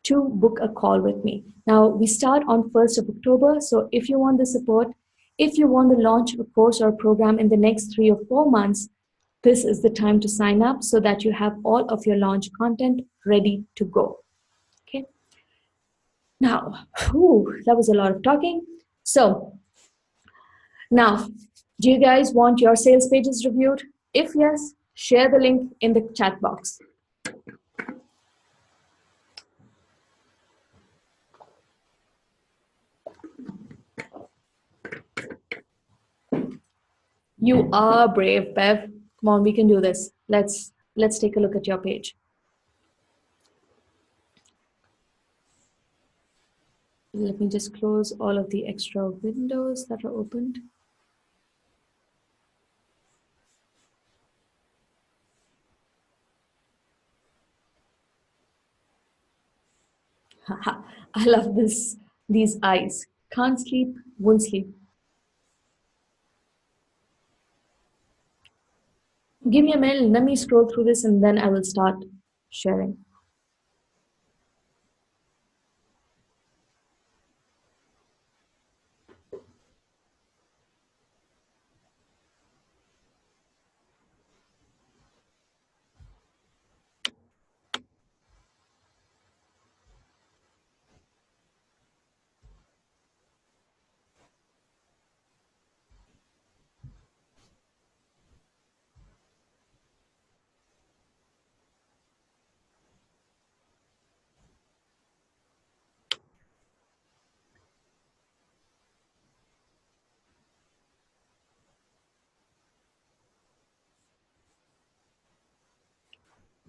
Speaker 1: to book a call with me. Now, we start on 1st of October, so if you want the support, if you want to launch a course or a program in the next 3 or 4 months, this is the time to sign up so that you have all of your launch content ready to go. Okay. Now, that was a lot of talking. So, now, do you guys want your sales pages reviewed? If yes, share the link in the chat box. You are brave, Bev. Come on, we can do this. Let's take a look at your page. Let me just close all of the extra windows that are opened. I love these eyes. Can't sleep, won't sleep. Give me a minute, let me scroll through this and then I will start sharing.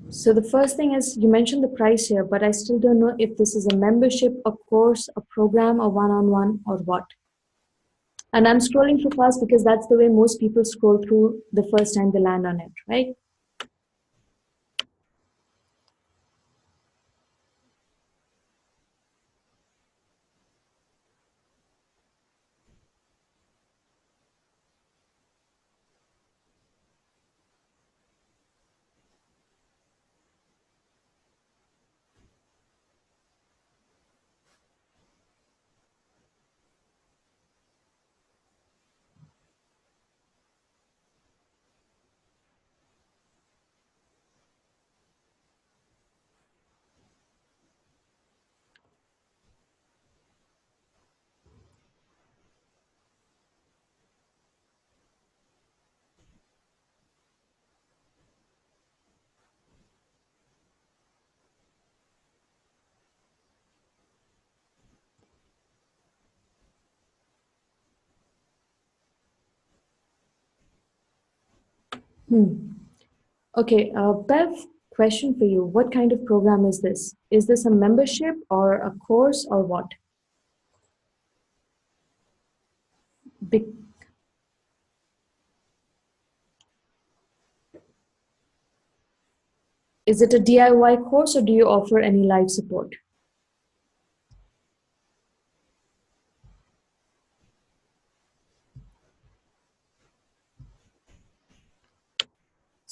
Speaker 1: So the first thing is you mentioned the price here, but I still don't know if this is a membership, a course, a program, a one-on-one, or what. And I'm scrolling too fast because that's the way most people scroll through the first time they land on it, right? Hmm. Okay, Bev, question for you. What kind of program is this? Is this a membership or a course or what? Be- is it a DIY course or do you offer any live support?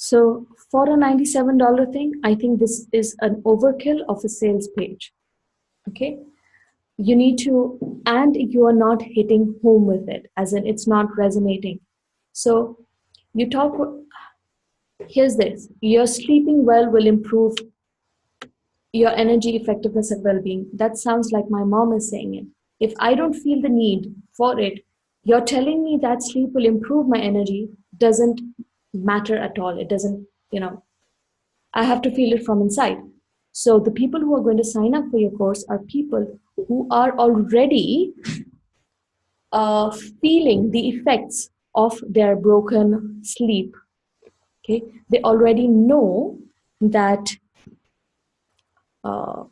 Speaker 1: So for a $97 thing, I think this is an overkill of a sales page. Okay. You need to, and you are not hitting home with it, as in it's not resonating. So you talk, here's this, your sleeping well will improve your energy, effectiveness, and well being. That sounds like my mom is saying it. If I don't feel the need for it, you're telling me that sleep will improve my energy doesn't matter at all. It doesn't, you know, I have to feel it from inside. So the people who are going to sign up for your course are people who are already feeling the effects of their broken sleep. Okay, they already know that uh,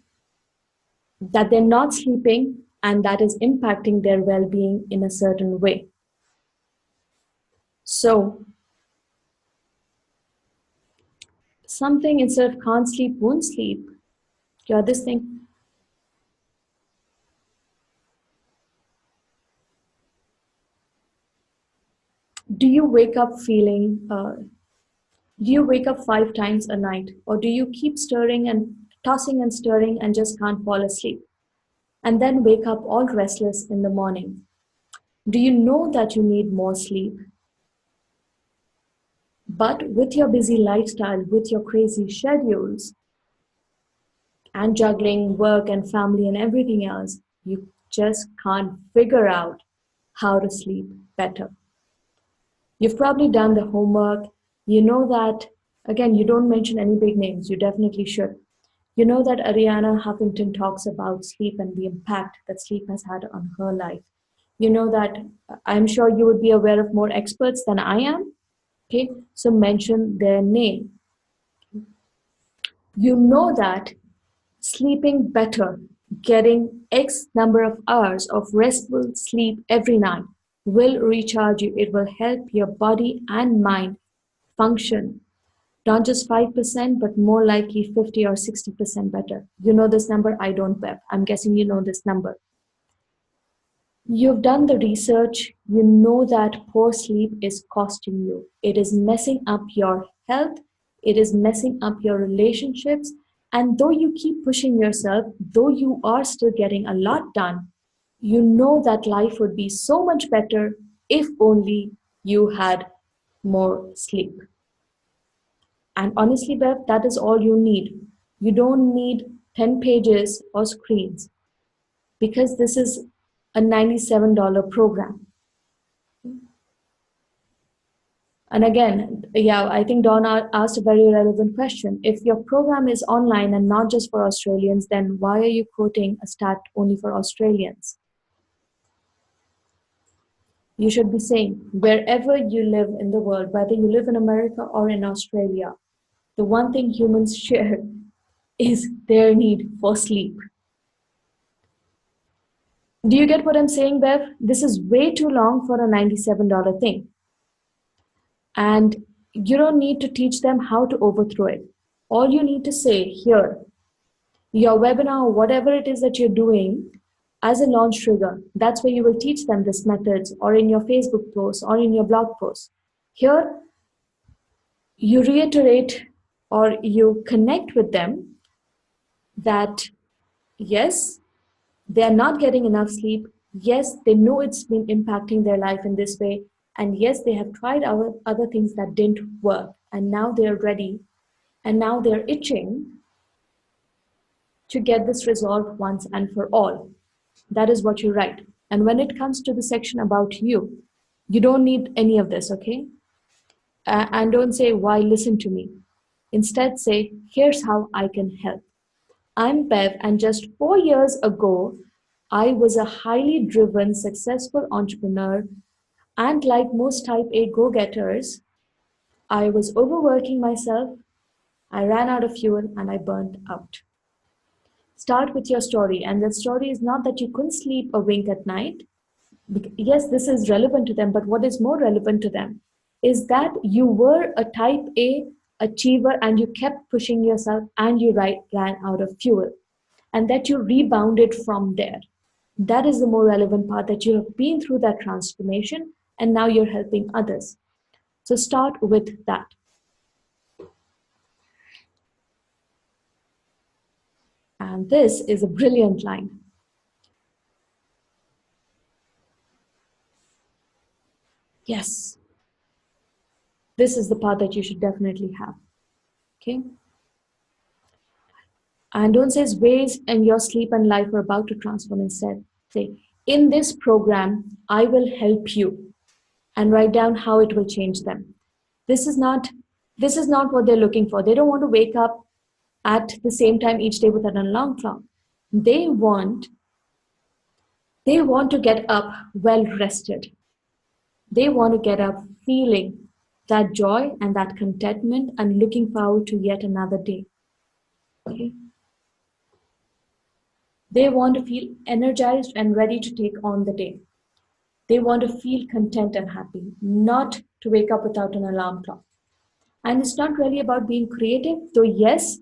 Speaker 1: that they're not sleeping and that is impacting their well-being in a certain way. So something instead of can't sleep, won't sleep. Yeah, this thing. Do you wake up feeling? Do you wake up 5 times a night, or do you keep stirring and tossing and stirring and just can't fall asleep, and then wake up all restless in the morning? Do you know that you need more sleep? But with your busy lifestyle, with your crazy schedules, and juggling work and family and everything else, you just can't figure out how to sleep better. You've probably done the homework. You know that, again, you don't mention any big names. You definitely should. You know that Ariana Huffington talks about sleep and the impact that sleep has had on her life. You know that I'm sure you would be aware of more experts than I am. Okay, so mention their name. You know that sleeping better, getting X number of hours of restful sleep every night will recharge you. It will help your body and mind function not just 5%, but more likely 50 or 60% better. You know this number, I don't, Pep. I'm guessing you know this number. You've done the research, you know that poor sleep is costing you. It is messing up your health, it is messing up your relationships. And though you keep pushing yourself, though you are still getting a lot done, you know that life would be so much better if only you had more sleep. And honestly, Bev, that is all you need. You don't need 10 pages or screens because this is a $97 program. And again, yeah, I think Dawn asked a very relevant question. If your program is online and not just for Australians, then why are you quoting a stat only for Australians? You should be saying wherever you live in the world, whether you live in America or in Australia, The one thing humans share is their need for sleep. Do you get what I'm saying, Bev? This is way too long for a $97 thing. And you don't need to teach them how to overthrow it. All you need to say here, your webinar or whatever it is that you're doing as a launch trigger, that's where you will teach them these methods, or in your Facebook post or in your blog post. Here, you reiterate or you connect with them that yes, they are not getting enough sleep. Yes, they know it's been impacting their life in this way. And yes, they have tried other things that didn't work. And now they're ready. And now they're itching to get this resolved once and for all. That is what you write. And when it comes to the section about you, you don't need any of this, okay? And don't say, why listen to me? Instead, say, here's how I can help. I'm Bev, and just 4 years ago, I was a highly driven, successful entrepreneur. And like most type A go getters, I was overworking myself, I ran out of fuel, and I burned out. Start with your story. And the story is not that you couldn't sleep a wink at night. Yes, this is relevant to them, but what is more relevant to them is that you were a type A achiever and you kept pushing yourself and you ran out of fuel, and that you rebounded from there. That is the more relevant part, that you have been through that transformation and now you're helping others. So start with that. And this is a brilliant line. Yes, this is the part that you should definitely have. Okay. And don't say ways and your sleep and life are about to transform. Instead, say, in this program, I will help you, and write down how it will change them. This is not this is not what they're looking for. They don't want to wake up at the same time each day with an alarm clock. They want they want to get up well rested. They want to get up feeling that joy and that contentment and looking forward to yet another day. Okay? They want to feel energized and ready to take on the day. They want to feel content and happy, not to wake up without an alarm clock. And it's not really about being creative, though, yes,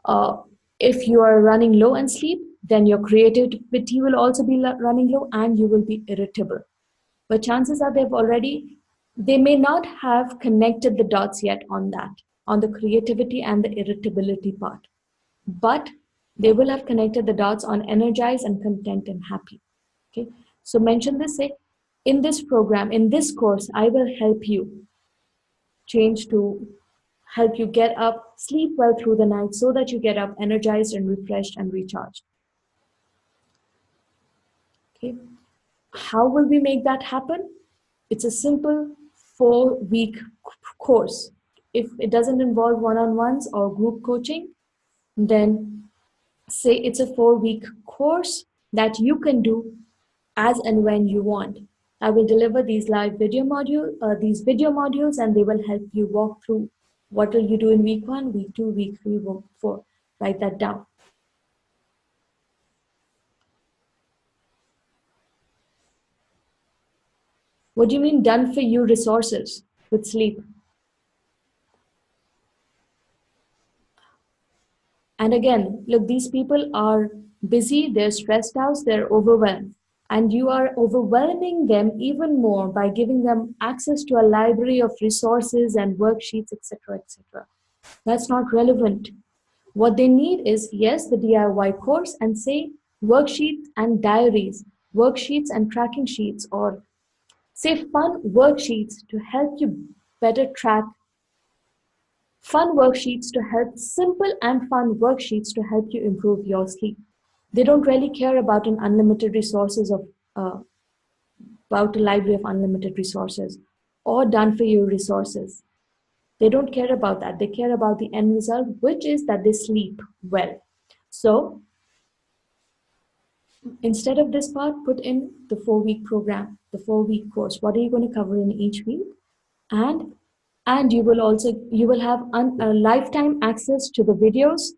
Speaker 1: uh, if you are running low on sleep, then your creativity will also be running low and you will be irritable. But chances are they may not have connected the dots yet on that, on the creativity and the irritability part. But they will have connected the dots on energized and content and happy. Okay. So mention this, say, in this program, in this course, I will help you change to help you get up, sleep well through the night so that you get up energized and refreshed and recharged. Okay. How will we make that happen? It's a simple 4-week course. If it doesn't involve one-on-ones or group coaching, then say it's a 4-week course that you can do as and when you want. I will deliver these these video modules, and they will help you walk through what will you do in week 1, week 2, week 3, week 4. Write that down. What do you mean done for you resources with sleep? And again, look, these people are busy, they're stressed out, they're overwhelmed. And you are overwhelming them even more by giving them access to a library of resources and worksheets, etc., etc. That's not relevant. What they need is, yes, the DIY course, and say worksheets and diaries, worksheets and tracking sheets, or say fun worksheets to help you better track, fun worksheets to help, simple and fun worksheets to help you improve your sleep. They don't really care about an unlimited resources of about a library of unlimited resources or done for you resources. They don't care about that. They care about the end result, which is that they sleep well. So instead of this part, put in the 4-week program, the 4-week course. What are you going to cover in each week? And And you will have lifetime access to the videos,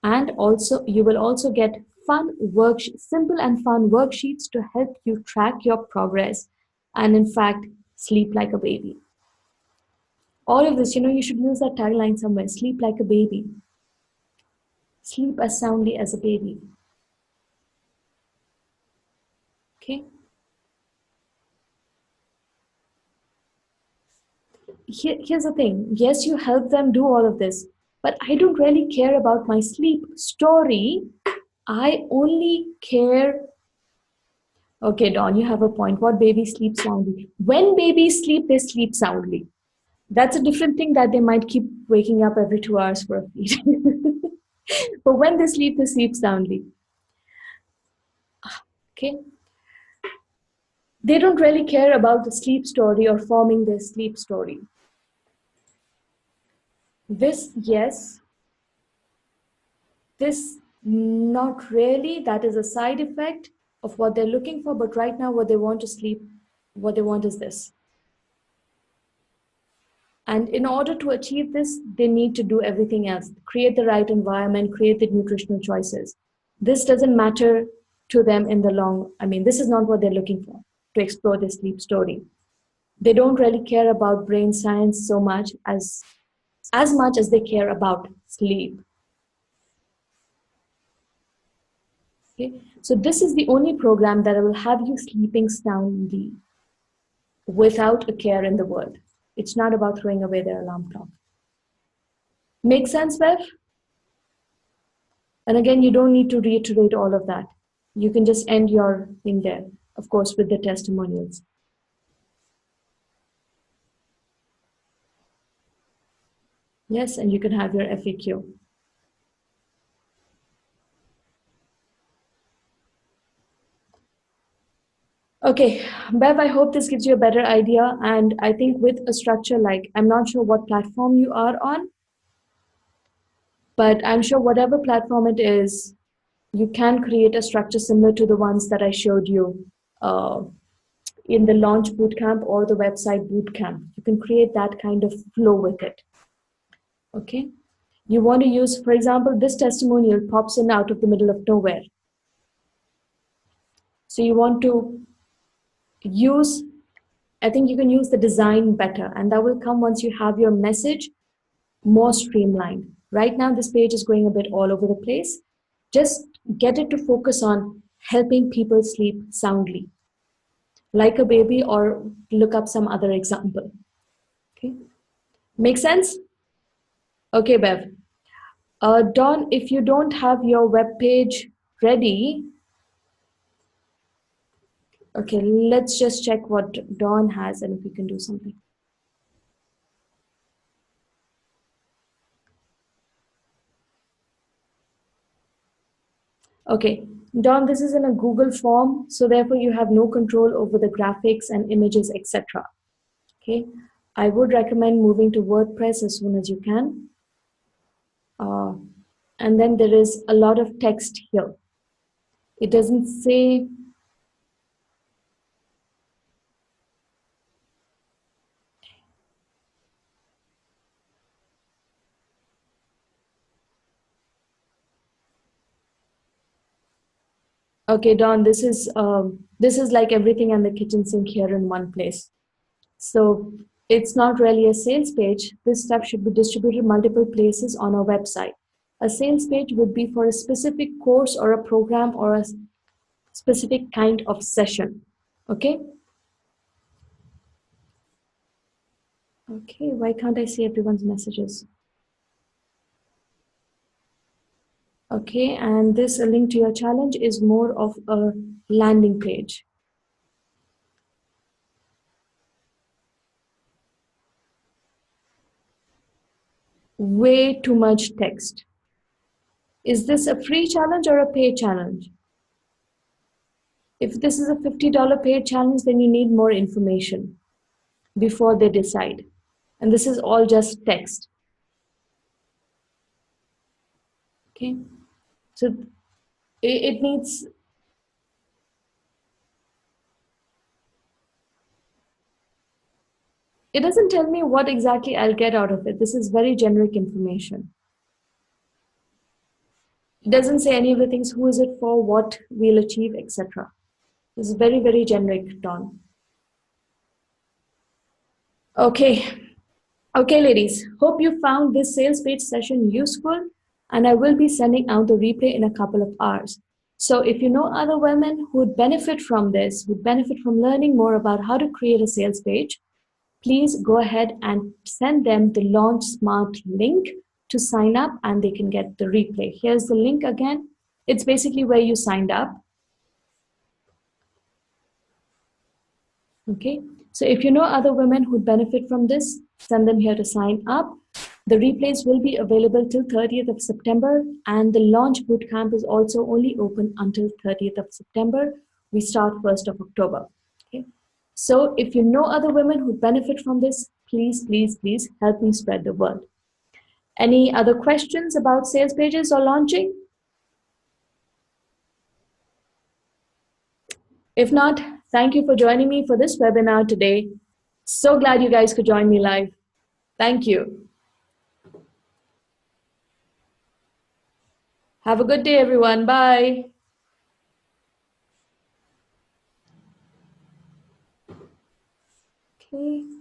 Speaker 1: and also you will also get simple and fun worksheets to help you track your progress and in fact sleep like a baby. All of this, you should use that tagline somewhere: sleep like a baby, sleep as soundly as a baby. Okay. Here's the thing: yes, you help them do all of this, but I don't really care about my sleep story. I only care. Okay, Dawn, you have a point. What babies sleep soundly? When babies sleep, they sleep soundly. That's a different thing, that they might keep waking up every 2 hours for a feed. But when they sleep soundly. Okay? They don't really care about the sleep story or forming their sleep story. This, yes, this, not really. That is a side effect of what they're looking for. But right now, what they want to sleep, what they want is this. And in order to achieve this, they need to do everything else: create the right environment, create the nutritional choices. This doesn't matter to them in the long, I mean, this is not what they're looking for to explore their sleep story. They don't really care about brain science so much as they care about sleep. Okay? So this is the only program that will have you sleeping soundly without a care in the world. It's not about throwing away their alarm clock. Make sense, Bev? And again, you don't need to reiterate all of that. You can just end your thing there, of course, with the testimonials. Yes, and you can have your FAQ. Okay, Bev, I hope this gives you a better idea. And I think with a structure like, I'm not sure what platform you are on, but I'm sure whatever platform it is, you can create a structure similar to the ones that I showed you uh, in the launch bootcamp or the website bootcamp. You can create that kind of flow with it. Okay. You want to use, for example, this testimonial pops in out of the middle of nowhere. So you want to use, I think you can use the design better, and that will come once you have your message more streamlined. Right now, this page is going a bit all over the place. Just get it to focus on helping people sleep soundly, like a baby, or look up some other example. Okay. Make sense? Okay, Bev. Dawn, if you don't have your web page ready, okay, let's just check what Dawn has and if we can do something. Okay, Dawn, this is in a Google form, so therefore you have no control over the graphics and images, etc. Okay, I would recommend moving to WordPress as soon as you can. Uh, and then there is a lot of text here. It doesn't say. Okay, Dawn, this is like everything and the kitchen sink here in one place. So it's not really a sales page. This stuff should be distributed multiple places on our website. A sales page would be for a specific course or a program or a specific kind of session. Okay? Okay, why can't I see everyone's messages? Okay, and this link to your challenge is more of a landing page. Way too much text. Is this a free challenge or a paid challenge? If this is a $50 paid challenge, then you need more information before they decide. And this is all just text. Okay. So it needs, It doesn't tell me what exactly I'll get out of it. This is very generic information. It doesn't say any of the things, who is it for, what we'll achieve, etc. This is very, very generic, Don. Okay. Okay, ladies. Hope you found this sales page session useful, and I will be sending out the replay in a couple of hours. So if you know other women who would benefit from this, would benefit from learning more about how to create a sales page, please go ahead and send them the Launch Smart link to sign up and they can get the replay. Here's the link again. It's basically where you signed up. Okay, so if you know other women who benefit from this, send them here to sign up. The replays will be available till 30th of September, and the launch bootcamp is also only open until 30th of September. We start 1st of October. Okay, so if you know other women who benefit from this, please, please, please help me spread the word. Any other questions about sales pages or launching? If not, thank you for joining me for this webinar today. So glad you guys could join me live. Thank you. Have a good day, everyone. Bye. Okay.